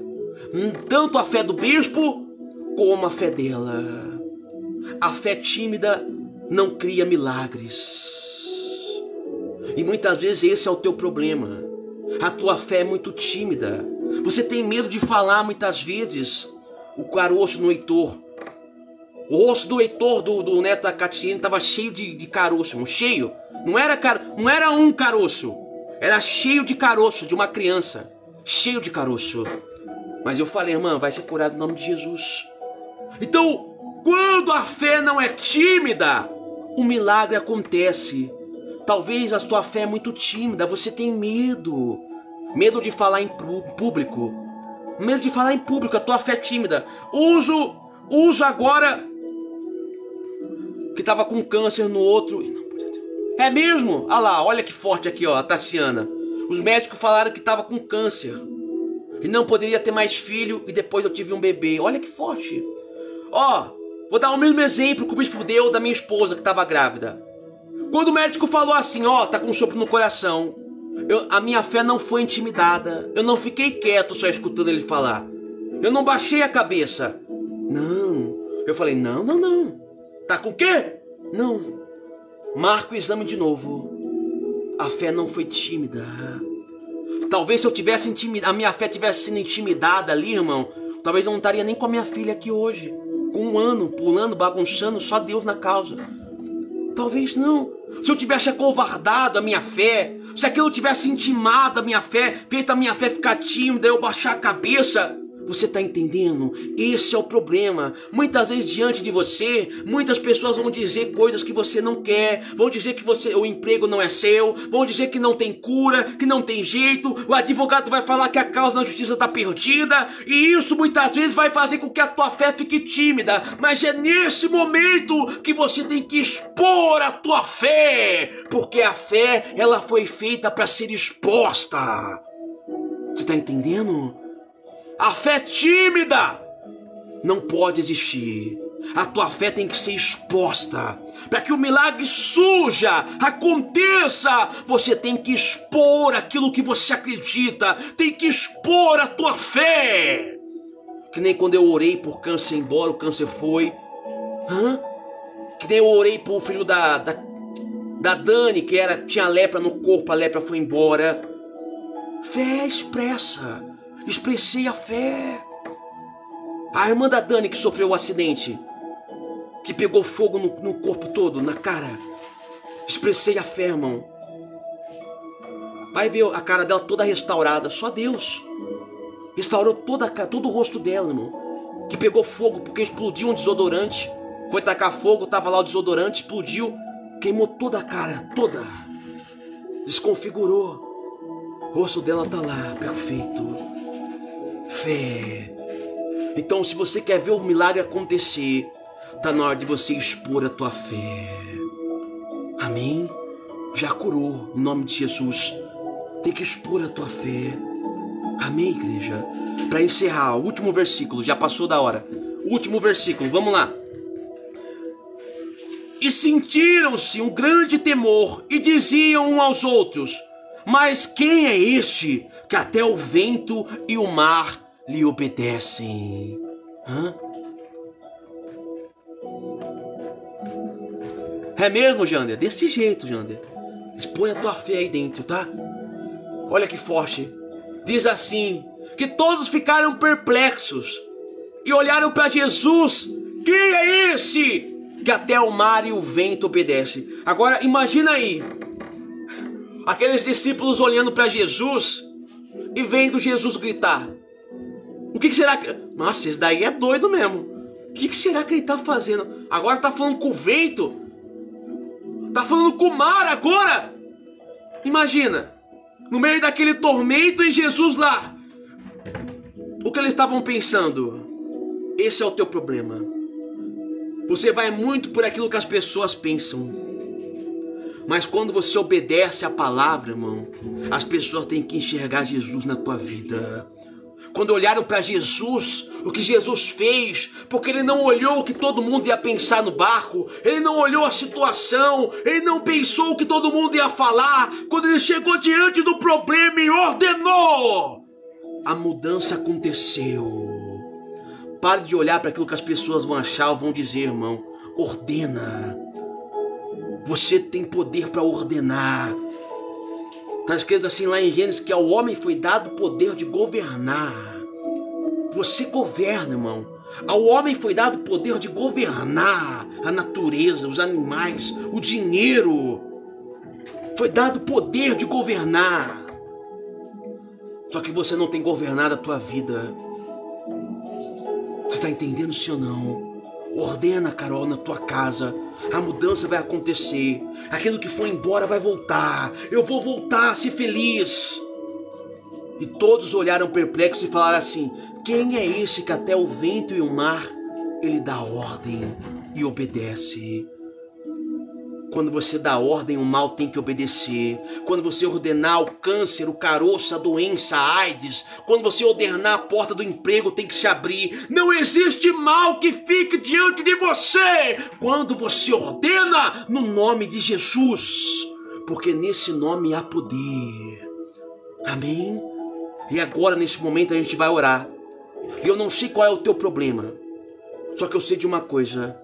tanto a fé do bispo como a fé dela. A fé tímida não cria milagres. E muitas vezes esse é o teu problema. A tua fé é muito tímida. Você tem medo de falar muitas vezes. O caroço no Heitor. O rosto do Heitor, do neto da Catiene, estava cheio de caroço, irmão. Cheio. Não era um caroço. Era cheio de caroço de uma criança. Cheio de caroço. Mas eu falei, irmã, vai ser curado em nome de Jesus. Então, quando a fé não é tímida, o milagre acontece. Talvez a tua fé é muito tímida, você tem medo. Medo de falar em público. Medo de falar em público, a tua fé é tímida. Uso agora que estava com câncer no outro. É mesmo? Olha lá, olha que forte aqui, ó, a Tassiana. Os médicos falaram que estava com câncer e não poderia ter mais filho, e depois eu tive um bebê. Olha que forte. Ó, vou dar o mesmo exemplo que o bispo deu da minha esposa que estava grávida. Quando o médico falou assim, ó, tá com um sopro no coração, a minha fé não foi intimidada. Eu não fiquei quieto só escutando ele falar. Eu não baixei a cabeça. Não. Eu falei, não. Tá com o quê? Não. Marca o exame de novo. A fé não foi tímida. Talvez se eu tivesse a minha fé tivesse sido intimidada ali, irmão, talvez eu não estaria nem com a minha filha aqui hoje. Com 1 ano, pulando, bagunçando, só Deus na causa. Talvez não. Se eu tivesse acovardado a minha fé, se aquilo tivesse intimado a minha fé, feito a minha fé ficar tímida, eu baixar a cabeça. Você está entendendo? Esse é o problema. Muitas vezes diante de você, muitas pessoas vão dizer coisas que você não quer, vão dizer que o emprego não é seu, vão dizer que não tem cura, que não tem jeito, o advogado vai falar que a causa na justiça está perdida, e isso muitas vezes vai fazer com que a tua fé fique tímida. Mas é nesse momento que você tem que expor a tua fé, porque a fé, ela foi feita para ser exposta. Você está entendendo? A fé tímida não pode existir. A tua fé tem que ser exposta. Para que o milagre aconteça, você tem que expor aquilo que você acredita. Tem que expor a tua fé. Que nem quando eu orei por câncer embora, o câncer foi. Que nem eu orei por filho da Dani, que tinha lepra no corpo, a lepra foi embora. Fé expressa. Expressei a fé. A irmã da Dani que sofreu o acidente, que pegou fogo no corpo todo, na cara. Expressei a fé, irmão. Vai ver a cara dela toda restaurada. Só Deus restaurou todo o rosto dela, irmão. Que pegou fogo porque explodiu um desodorante. Foi tacar fogo, tava lá o desodorante, explodiu, queimou toda a cara, toda. Desconfigurou. O rosto dela tá lá, perfeito. Fé. Então, se você quer ver o milagre acontecer, tá na hora de você expor a tua fé. Amém? Já curou, em nome de Jesus. Tem que expor a tua fé. Amém, igreja? Para encerrar, o último versículo, já passou da hora. O último versículo, vamos lá. E sentiram-se um grande temor e diziam uns aos outros: mas quem é este que até o vento e o mar lhe obedecem? É mesmo, Jander? Desse jeito, Jander. Expõe a tua fé aí dentro, tá? Olha que forte. Diz assim, que todos ficaram perplexos e olharam para Jesus. Quem é esse que até o mar e o vento obedecem? Agora imagina aí, aqueles discípulos olhando para Jesus e vendo Jesus gritar. O que será que... Nossa, esse daí é doido mesmo. O que será que ele está fazendo? Agora está falando com o vento? Está falando com o mar agora? Imagina, no meio daquele tormento e Jesus lá. O que eles estavam pensando? Esse é o teu problema. Você vai muito por aquilo que as pessoas pensam. Mas quando você obedece a palavra, irmão, as pessoas têm que enxergar Jesus na tua vida. Quando olharam para Jesus, o que Jesus fez, porque ele não olhou o que todo mundo ia pensar no barco, ele não olhou a situação, ele não pensou o que todo mundo ia falar. Quando ele chegou diante do problema e ordenou, a mudança aconteceu. Pare de olhar para aquilo que as pessoas vão achar ou vão dizer, irmão. Ordena. Você tem poder para ordenar. Está escrito assim lá em Gênesis que ao homem foi dado o poder de governar. Você governa, irmão. Ao homem foi dado o poder de governar a natureza, os animais, o dinheiro. Foi dado o poder de governar. Só que você não tem governado a tua vida. Você está entendendo, sim ou não? Ordena, Carol, na tua casa. A mudança vai acontecer. Aquilo que foi embora vai voltar. Eu vou voltar a ser feliz. E todos olharam perplexos e falaram assim: quem é esse que até o vento e o mar ele dá ordem e obedece? Quando você dá ordem, o mal tem que obedecer. Quando você ordenar o câncer, o caroço, a doença, a AIDS, quando você ordenar a porta do emprego, tem que se abrir. Não existe mal que fique diante de você quando você ordena no nome de Jesus, porque nesse nome há poder. Amém? E agora, nesse momento, a gente vai orar. Eu não sei qual é o teu problema, só que eu sei de uma coisa: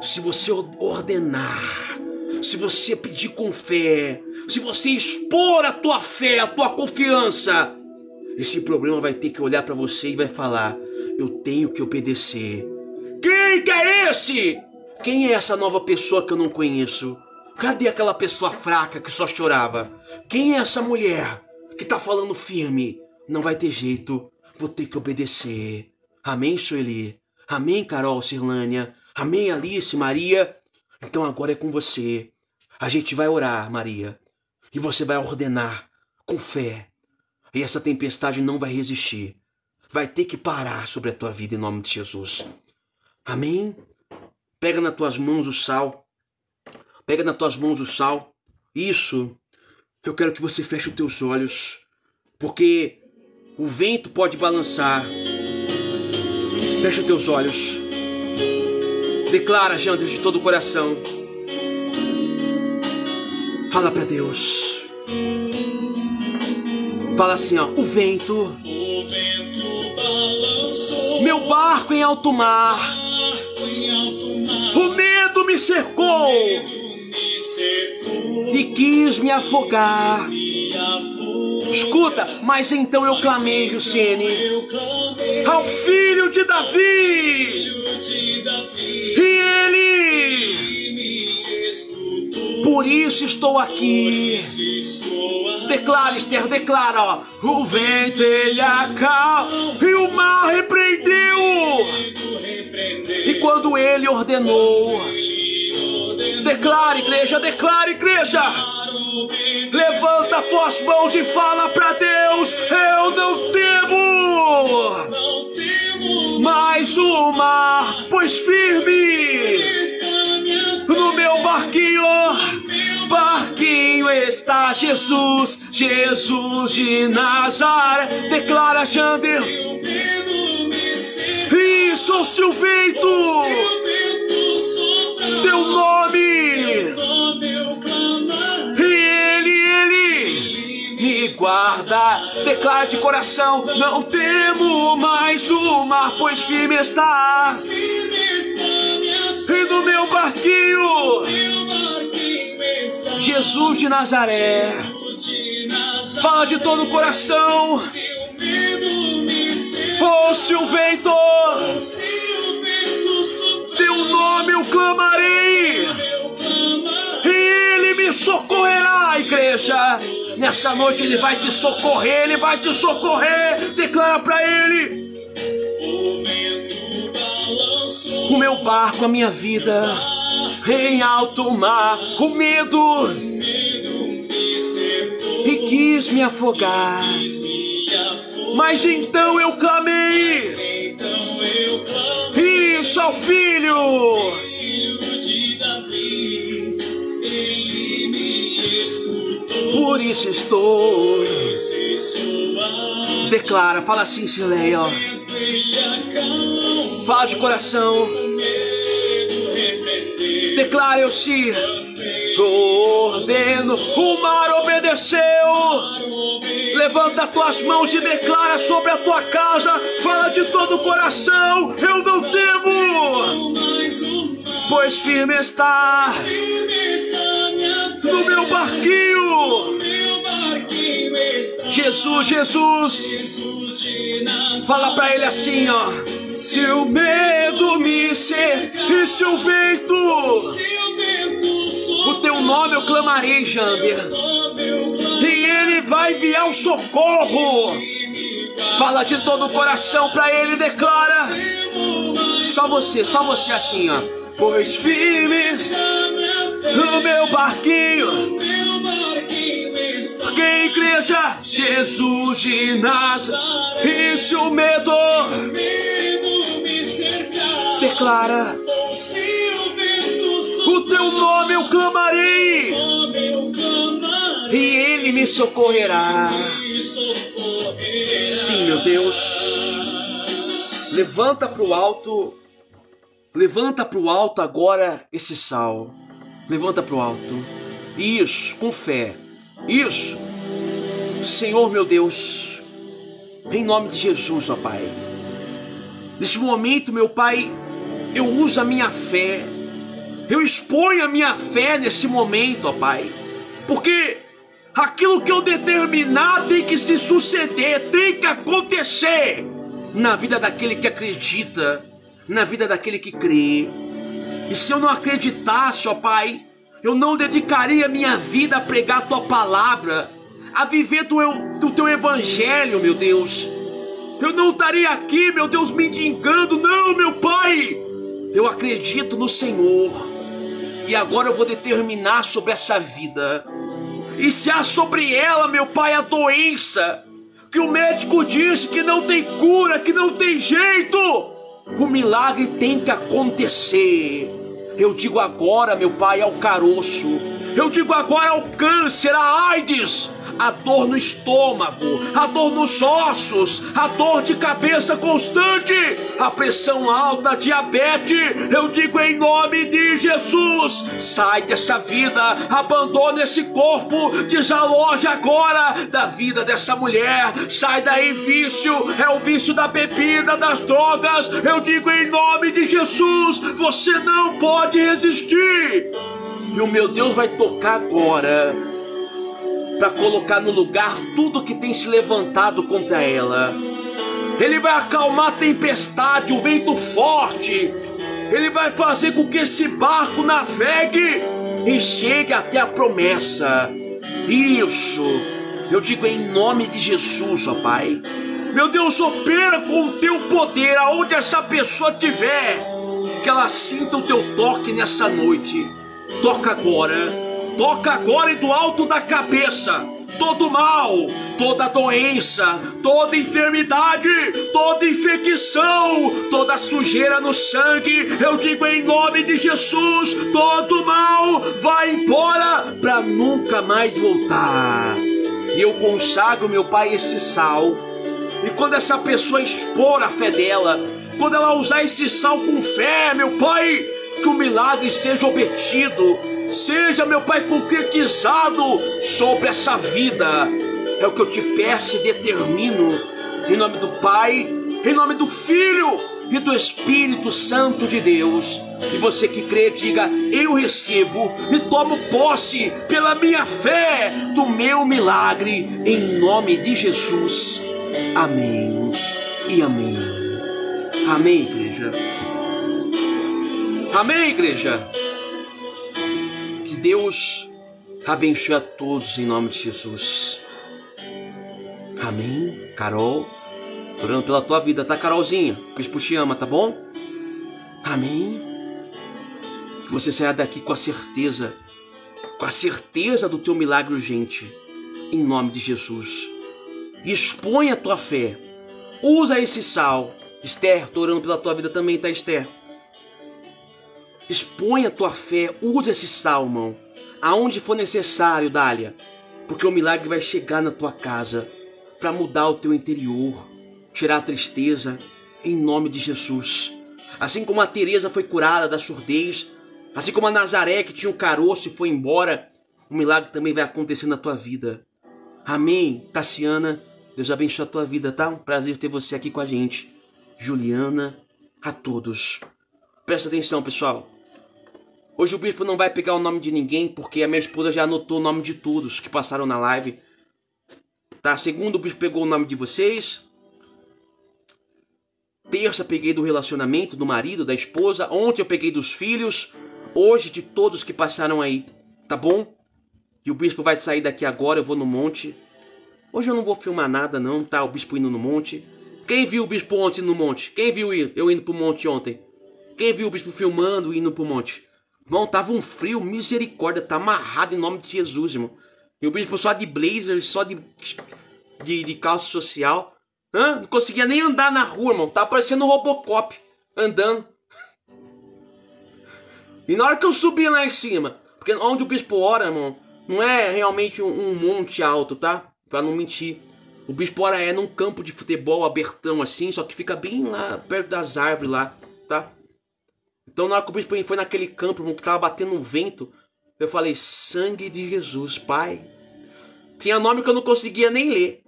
se você ordenar, se você pedir com fé, se você expor a tua fé, a tua confiança, esse problema vai ter que olhar para você e vai falar: eu tenho que obedecer. Quem que é esse? Quem é essa nova pessoa que eu não conheço? Cadê aquela pessoa fraca que só chorava? Quem é essa mulher que tá falando firme? Não vai ter jeito, vou ter que obedecer. Amém, Sueli? Amém, Carol, Cirlânia? Amém, Alice, Maria? Então agora é com você. A gente vai orar, Maria. E você vai ordenar com fé. E essa tempestade não vai resistir. Vai ter que parar sobre a tua vida em nome de Jesus. Amém? Pega nas tuas mãos o sal. Pega nas tuas mãos o sal. Isso. Eu quero que você feche os teus olhos. Porque o vento pode balançar. Fecha os teus olhos. Declara, Jandas, de todo o coração. Fala para Deus. Fala assim, ó: o vento balançou meu barco em alto mar. O medo me cercou e quis me afogar. Escuta, mas então eu clamei, Jussiene, ao filho de Davi, e ele me escutou. Por isso estou aqui. Declara, Esther, declara, ó: o vento ele acalma e o mar repreendeu. E quando ele ordenou, declara, igreja, declara, igreja. Levanta tuas mãos e fala para Deus: eu não temo mais o mar, pois firme no meu barquinho está Jesus, Jesus de Nazaré. Declara, Jander. Isso, o vento, teu nome, me guarda. Declara de coração: não temo mais o mar, pois firme está. E no meu barquinho, Jesus de Nazaré. Fala de todo o coração. Ouça o vento, teu nome eu clamarei, e ele me socorrerá, igreja. Nessa noite ele vai te socorrer, ele vai te socorrer. Declara para ele: o meu barco, a minha vida, em alto mar, o medo e quis me afogar. Mas então eu clamei, isso ao filho de Davi, ele me escutou. Por isso estou. Declara, fala assim, Sileia, ó. Fala de coração. Declara, eu se ordeno, o mar obedeceu. Levanta tuas mãos e declara sobre a tua casa. Fala de todo o coração: eu não temo, pois firme está no meu barquinho Jesus, Jesus. Fala pra ele assim, ó. Se o medo me cercar e se o vento, o teu nome eu clamarei, Jander, e ele vai enviar o socorro. Fala de todo o coração pra ele, declara. Só você assim, ó. Pois firmes no meu barquinho, porque igreja, Jesus de Nazaré, e se o medo me cercar, declara, o teu nome eu clamarei, e ele me socorrerá. Sim, meu Deus. Levanta pro alto. Levanta pro alto agora esse sal. Levanta pro alto. Isso, com fé. Isso. Senhor, meu Deus, em nome de Jesus, ó Pai. Nesse momento, meu Pai, eu uso a minha fé. Eu exponho a minha fé nesse momento, ó Pai. Porque aquilo que eu determinar tem que se suceder, tem que acontecer na vida daquele que acredita, na vida daquele que crê. E se eu não acreditasse, ó Pai, eu não dedicaria minha vida a pregar a Tua palavra, a viver do Teu evangelho, meu Deus. Eu não estaria aqui, meu Deus, mendigando, não, meu Pai. Eu acredito no Senhor, e agora eu vou determinar sobre essa vida. E se há sobre ela, meu Pai, a doença que o médico disse que não tem cura, que não tem jeito, o milagre tem que acontecer. Eu digo agora, meu Pai, ao caroço. Eu digo agora ao câncer, à AIDS, a dor no estômago, a dor nos ossos, a dor de cabeça constante, a pressão alta, a diabetes. Eu digo em nome de Jesus, sai dessa vida, abandona esse corpo, desaloja agora da vida dessa mulher. Sai daí, vício, é o vício da bebida, das drogas. Eu digo em nome de Jesus, você não pode resistir. E o meu Deus vai tocar agora para colocar no lugar tudo que tem se levantado contra ela. Ele vai acalmar a tempestade, o vento forte. Ele vai fazer com que esse barco navegue e chegue até a promessa. Isso, eu digo em nome de Jesus, ó Pai. Meu Deus, opera com o Teu poder aonde essa pessoa estiver, que ela sinta o Teu toque nessa noite. Toca agora e do alto da cabeça, todo mal, toda doença, toda enfermidade, toda infecção, toda sujeira no sangue, eu digo em nome de Jesus, todo mal vai embora para nunca mais voltar. E eu consagro, meu Pai, esse sal, e quando essa pessoa expor a fé dela, quando ela usar esse sal com fé, meu Pai, que o milagre seja obtido, seja, meu Pai, concretizado sobre essa vida. É o que eu te peço e determino, em nome do Pai, em nome do Filho e do Espírito Santo de Deus. E você que crê, diga, eu recebo e tomo posse pela minha fé do meu milagre, em nome de Jesus. Amém e amém. Amém, igreja. Amém, igreja. Que Deus abençoe a todos em nome de Jesus. Amém. Carol, tô orando pela tua vida, tá, Carolzinha? O Bispo te ama, tá bom? Amém. Que você saia daqui com a certeza do teu milagre urgente, em nome de Jesus. Expõe a tua fé. Usa esse sal. Esther, tô orando pela tua vida também, tá, Esther? Expõe a tua fé, usa esse sal, irmão, aonde for necessário, Dália, porque o milagre vai chegar na tua casa para mudar o teu interior, tirar a tristeza, em nome de Jesus. Assim como a Teresa foi curada da surdez, assim como a Nazaré que tinha um caroço e foi embora, o milagre também vai acontecer na tua vida. Amém, Tassiana, Deus abençoe a tua vida, tá? Um prazer ter você aqui com a gente. Juliana, a todos. Presta atenção, pessoal. Hoje o bispo não vai pegar o nome de ninguém, porque a minha esposa já anotou o nome de todos que passaram na live. tá? Segundo, o bispo pegou o nome de vocês. Terça, peguei do relacionamento, do marido, da esposa. Ontem eu peguei dos filhos. Hoje, de todos que passaram aí, tá bom? E o bispo vai sair daqui agora, eu vou no monte. Hoje eu não vou filmar nada não, tá? O bispo indo no monte. Quem viu o bispo ontem no monte? Quem viu eu indo pro monte ontem? Quem viu o bispo filmando e indo pro monte? Irmão, tava um frio, misericórdia, tá amarrado em nome de Jesus, irmão. E o bispo só de blazer, só de calça social. Hã? Não conseguia nem andar na rua, irmão. Tá parecendo um Robocop andando. E na hora que eu subi lá em cima, porque onde o bispo ora, irmão, não é realmente um monte alto, tá? Pra não mentir. O bispo ora é num campo de futebol abertão assim, só que fica bem lá, perto das árvores lá, tá? Então na hora que o bispo foi naquele campo, irmão, que tava batendo um vento, eu falei, sangue de Jesus, Pai. Tinha nome que eu não conseguia nem ler.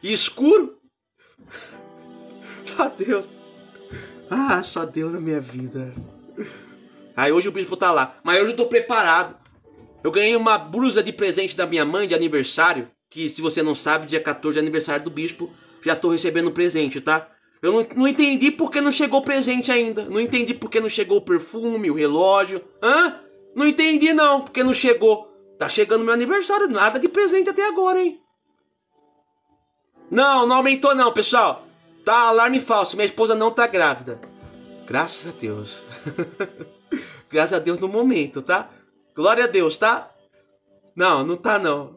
E escuro. Só Deus. Ah, só Deus na minha vida. Aí hoje o bispo tá lá. Mas hoje eu tô preparado. Eu ganhei uma blusa de presente da minha mãe de aniversário. Que se você não sabe, dia 14 é aniversário do bispo. Já tô recebendo presente, tá? Eu não entendi porque não chegou o presente ainda. Não entendi porque não chegou o perfume, o relógio. Hã? Não entendi não, porque não chegou. Tá chegando meu aniversário, nada de presente até agora, hein? Não aumentou não, pessoal. Tá alarme falso, minha esposa não tá grávida. Graças a Deus. Graças a Deus no momento, tá? Glória a Deus, tá? Não tá não.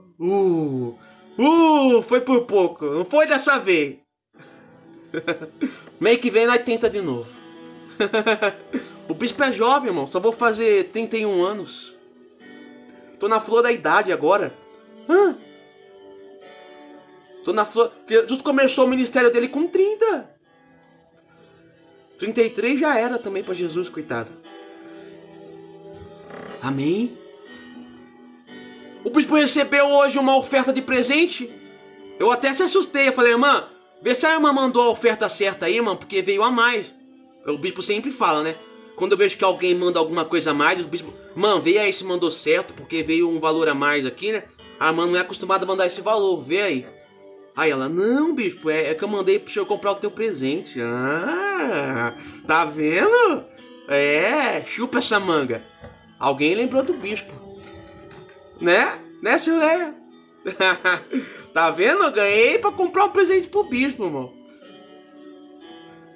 Foi por pouco. Não foi dessa vez. Mês que vem nós tenta de novo. O bispo é jovem, irmão. Só vou fazer 31 anos. Tô na flor da idade agora. Tô na flor... Jesus começou o ministério dele com 30. 33 já era também pra Jesus, coitado. Amém? O bispo recebeu hoje uma oferta de presente. Eu até se assustei. Eu falei, irmã, vê se a irmã mandou a oferta certa aí, irmã, porque veio a mais. O bispo sempre fala, né? Quando eu vejo que alguém manda alguma coisa a mais, o bispo... Mãe, vê aí se mandou certo, porque veio um valor a mais aqui, né? A irmã não é acostumada a mandar esse valor, vê aí. Aí ela, não, bispo, é que eu mandei pro senhor comprar o teu presente. Ah, tá vendo? É, chupa essa manga. Alguém lembrou do bispo. Né? Né, senhor Leia? Tá vendo? Eu ganhei pra comprar um presente pro bispo, irmão.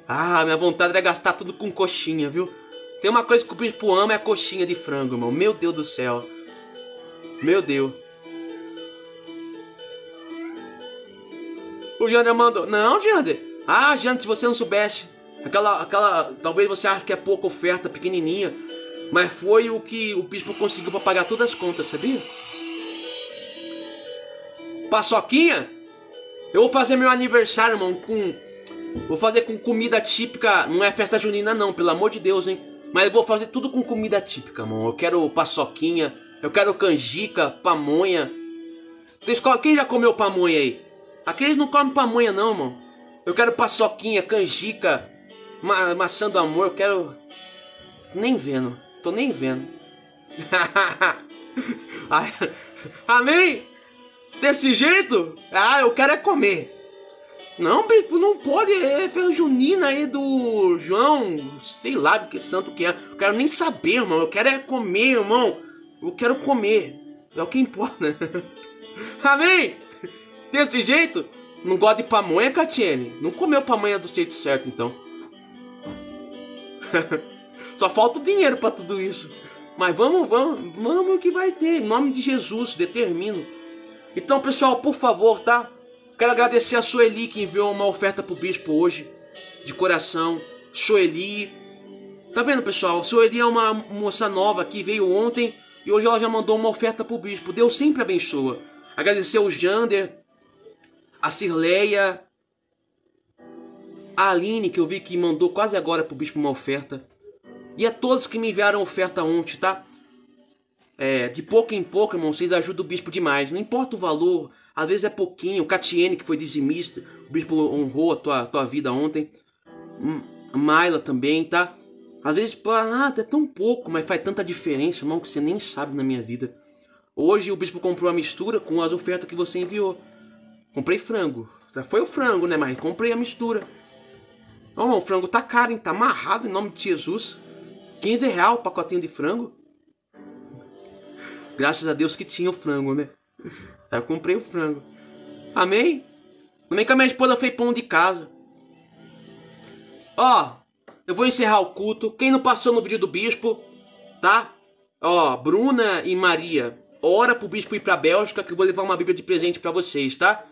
Ah, minha vontade é gastar tudo com coxinha, viu? Tem uma coisa que o bispo ama, é a coxinha de frango, irmão. Meu Deus do céu. Meu Deus. O Jander mandou. Não, Jander. Ah, Jander, se você não soubesse. Aquela... Talvez você ache que é pouca oferta, pequenininha. Mas foi o que o bispo conseguiu para pagar todas as contas, sabia? Paçoquinha? Eu vou fazer meu aniversário, irmão, vou fazer com comida típica. Não é festa junina não, pelo amor de Deus, hein? Mas eu vou fazer tudo com comida típica, irmão. Eu quero paçoquinha, eu quero canjica, pamonha. Quem já comeu pamonha aí? Aqueles não comem pamonha não, irmão. Eu quero paçoquinha, canjica, maçã do amor, eu quero... Nem vendo, tô nem vendo. Amém? Desse jeito? Ah, eu quero é comer. Não, bispo, não pode. É festa junina aí do João, sei lá do que santo que é. Eu quero nem saber, irmão. Eu quero é comer, irmão. Eu quero comer. É o que importa. Amém? Desse jeito? Não gosta de pamonha, Catiene? Não comeu pamonha do jeito certo, então. Só falta o dinheiro pra tudo isso. Mas vamos que vai ter. Em nome de Jesus, determino. Então, pessoal, por favor, tá? Quero agradecer a Sueli que enviou uma oferta pro bispo hoje. De coração. Sueli. Tá vendo, pessoal? Sueli é uma moça nova que veio ontem. E hoje ela já mandou uma oferta pro bispo. Deus sempre abençoa. Agradecer o Jander. A Cirleia. A Aline, que eu vi que mandou quase agora pro bispo uma oferta. E a todos que me enviaram oferta ontem, tá? De pouco em pouco, irmão, vocês ajudam o bispo demais. Não importa o valor, às vezes é pouquinho. Catiene, que foi dizimista, o bispo honrou a tua vida ontem. Maila também, tá? Às vezes, é tão pouco, mas faz tanta diferença, irmão, que você nem sabe na minha vida. Hoje o bispo comprou a mistura com as ofertas que você enviou. Comprei frango. Foi o frango, né? Mas comprei a mistura. Ô, irmão, o frango tá caro, hein? Tá amarrado em nome de Jesus. R$15 o pacotinho de frango. Graças a Deus que tinha o frango, né? Aí eu comprei o frango. Amém? Também que a minha esposa fez pão de casa. Ó, eu vou encerrar o culto. Quem não passou no vídeo do bispo, tá? Ó, Bruna e Maria, ora pro bispo ir pra Bélgica que eu vou levar uma Bíblia de presente pra vocês, tá?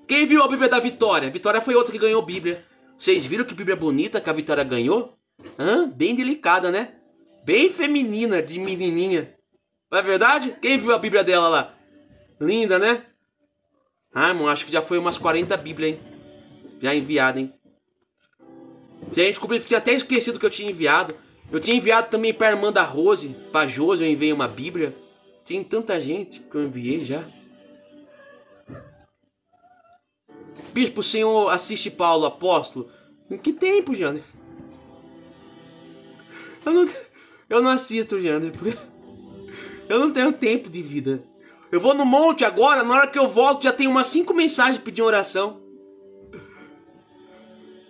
Quem viu a Bíblia da Vitória? Vitória foi outra que ganhou Bíblia. Vocês viram que Bíblia bonita que a Vitória ganhou? Bem delicada, né? Bem feminina, de menininha. Não é verdade? Quem viu a Bíblia dela lá? Linda, né? Irmão, acho que já foi umas 40 Bíblias, hein? Já enviada, hein? Se a gente descobriu, tinha até esquecido que eu tinha enviado. Eu tinha enviado também pra irmã da Rose, pra Josi, eu enviei uma Bíblia. Tem tanta gente que eu enviei já. Bispo, o senhor assiste Paulo Apóstolo? Em que tempo, Jander? Eu não assisto, Jander, porque eu não tenho tempo de vida. Eu vou no monte agora, na hora que eu volto já tem umas 5 mensagens pedindo oração.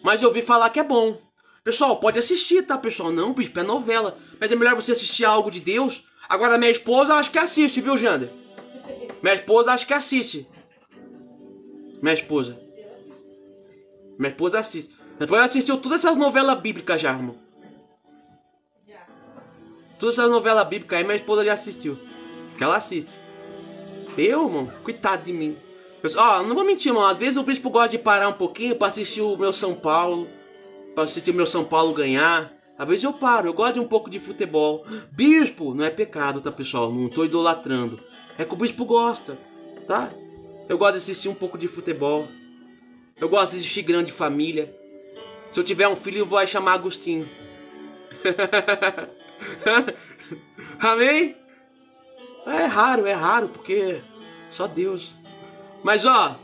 Mas eu ouvi falar que é bom. Pessoal, pode assistir, tá, pessoal? Não, bispo, é novela. Mas é melhor você assistir algo de Deus. Agora minha esposa acho que assiste, viu, Jander? Minha esposa acho que assiste. Minha esposa assiste. Minha esposa assistiu todas essas novelas bíblicas já, irmão. Todas essas novelas bíblicas aí minha esposa já assistiu. Que ela assiste. Eu, irmão, coitado de mim. Ó, não vou mentir, irmão. Às vezes o bispo gosta de parar um pouquinho pra assistir o meu São Paulo. Pra assistir o meu São Paulo ganhar. Às vezes eu paro, eu gosto de um pouco de futebol. Bispo, não é pecado, tá, pessoal? Não tô idolatrando. É que o bispo gosta, tá? Eu gosto de assistir um pouco de futebol. Eu gosto de assistir Grande Família. Se eu tiver um filho, eu vou chamar Agostinho. Amém? É raro, porque só Deus. Mas ó,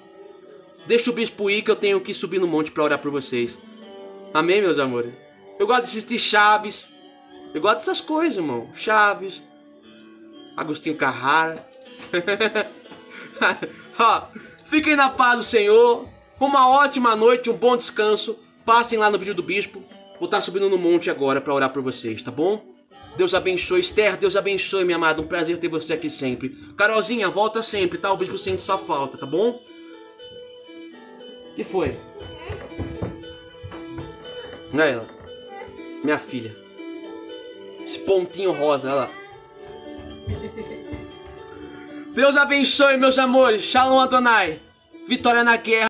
deixa o bispo ir que eu tenho que subir no monte pra orar por vocês. Amém, meus amores? Eu gosto de assistir Chaves. Eu gosto dessas coisas, irmão. Chaves. Agostinho Carrara. Ó, fiquem na paz do Senhor. Uma ótima noite, um bom descanso. Passem lá no vídeo do bispo. Vou estar subindo no monte agora pra orar por vocês, tá bom? Deus abençoe, Esther, Deus abençoe, minha amada. Um prazer ter você aqui sempre. Carolzinha, volta sempre, tá? O bispo sente sua falta, tá bom? O que foi? Olha ela. Minha filha. Esse pontinho rosa, olha lá. Deus abençoe, meus amores. Shalom Adonai. Vitória na guerra.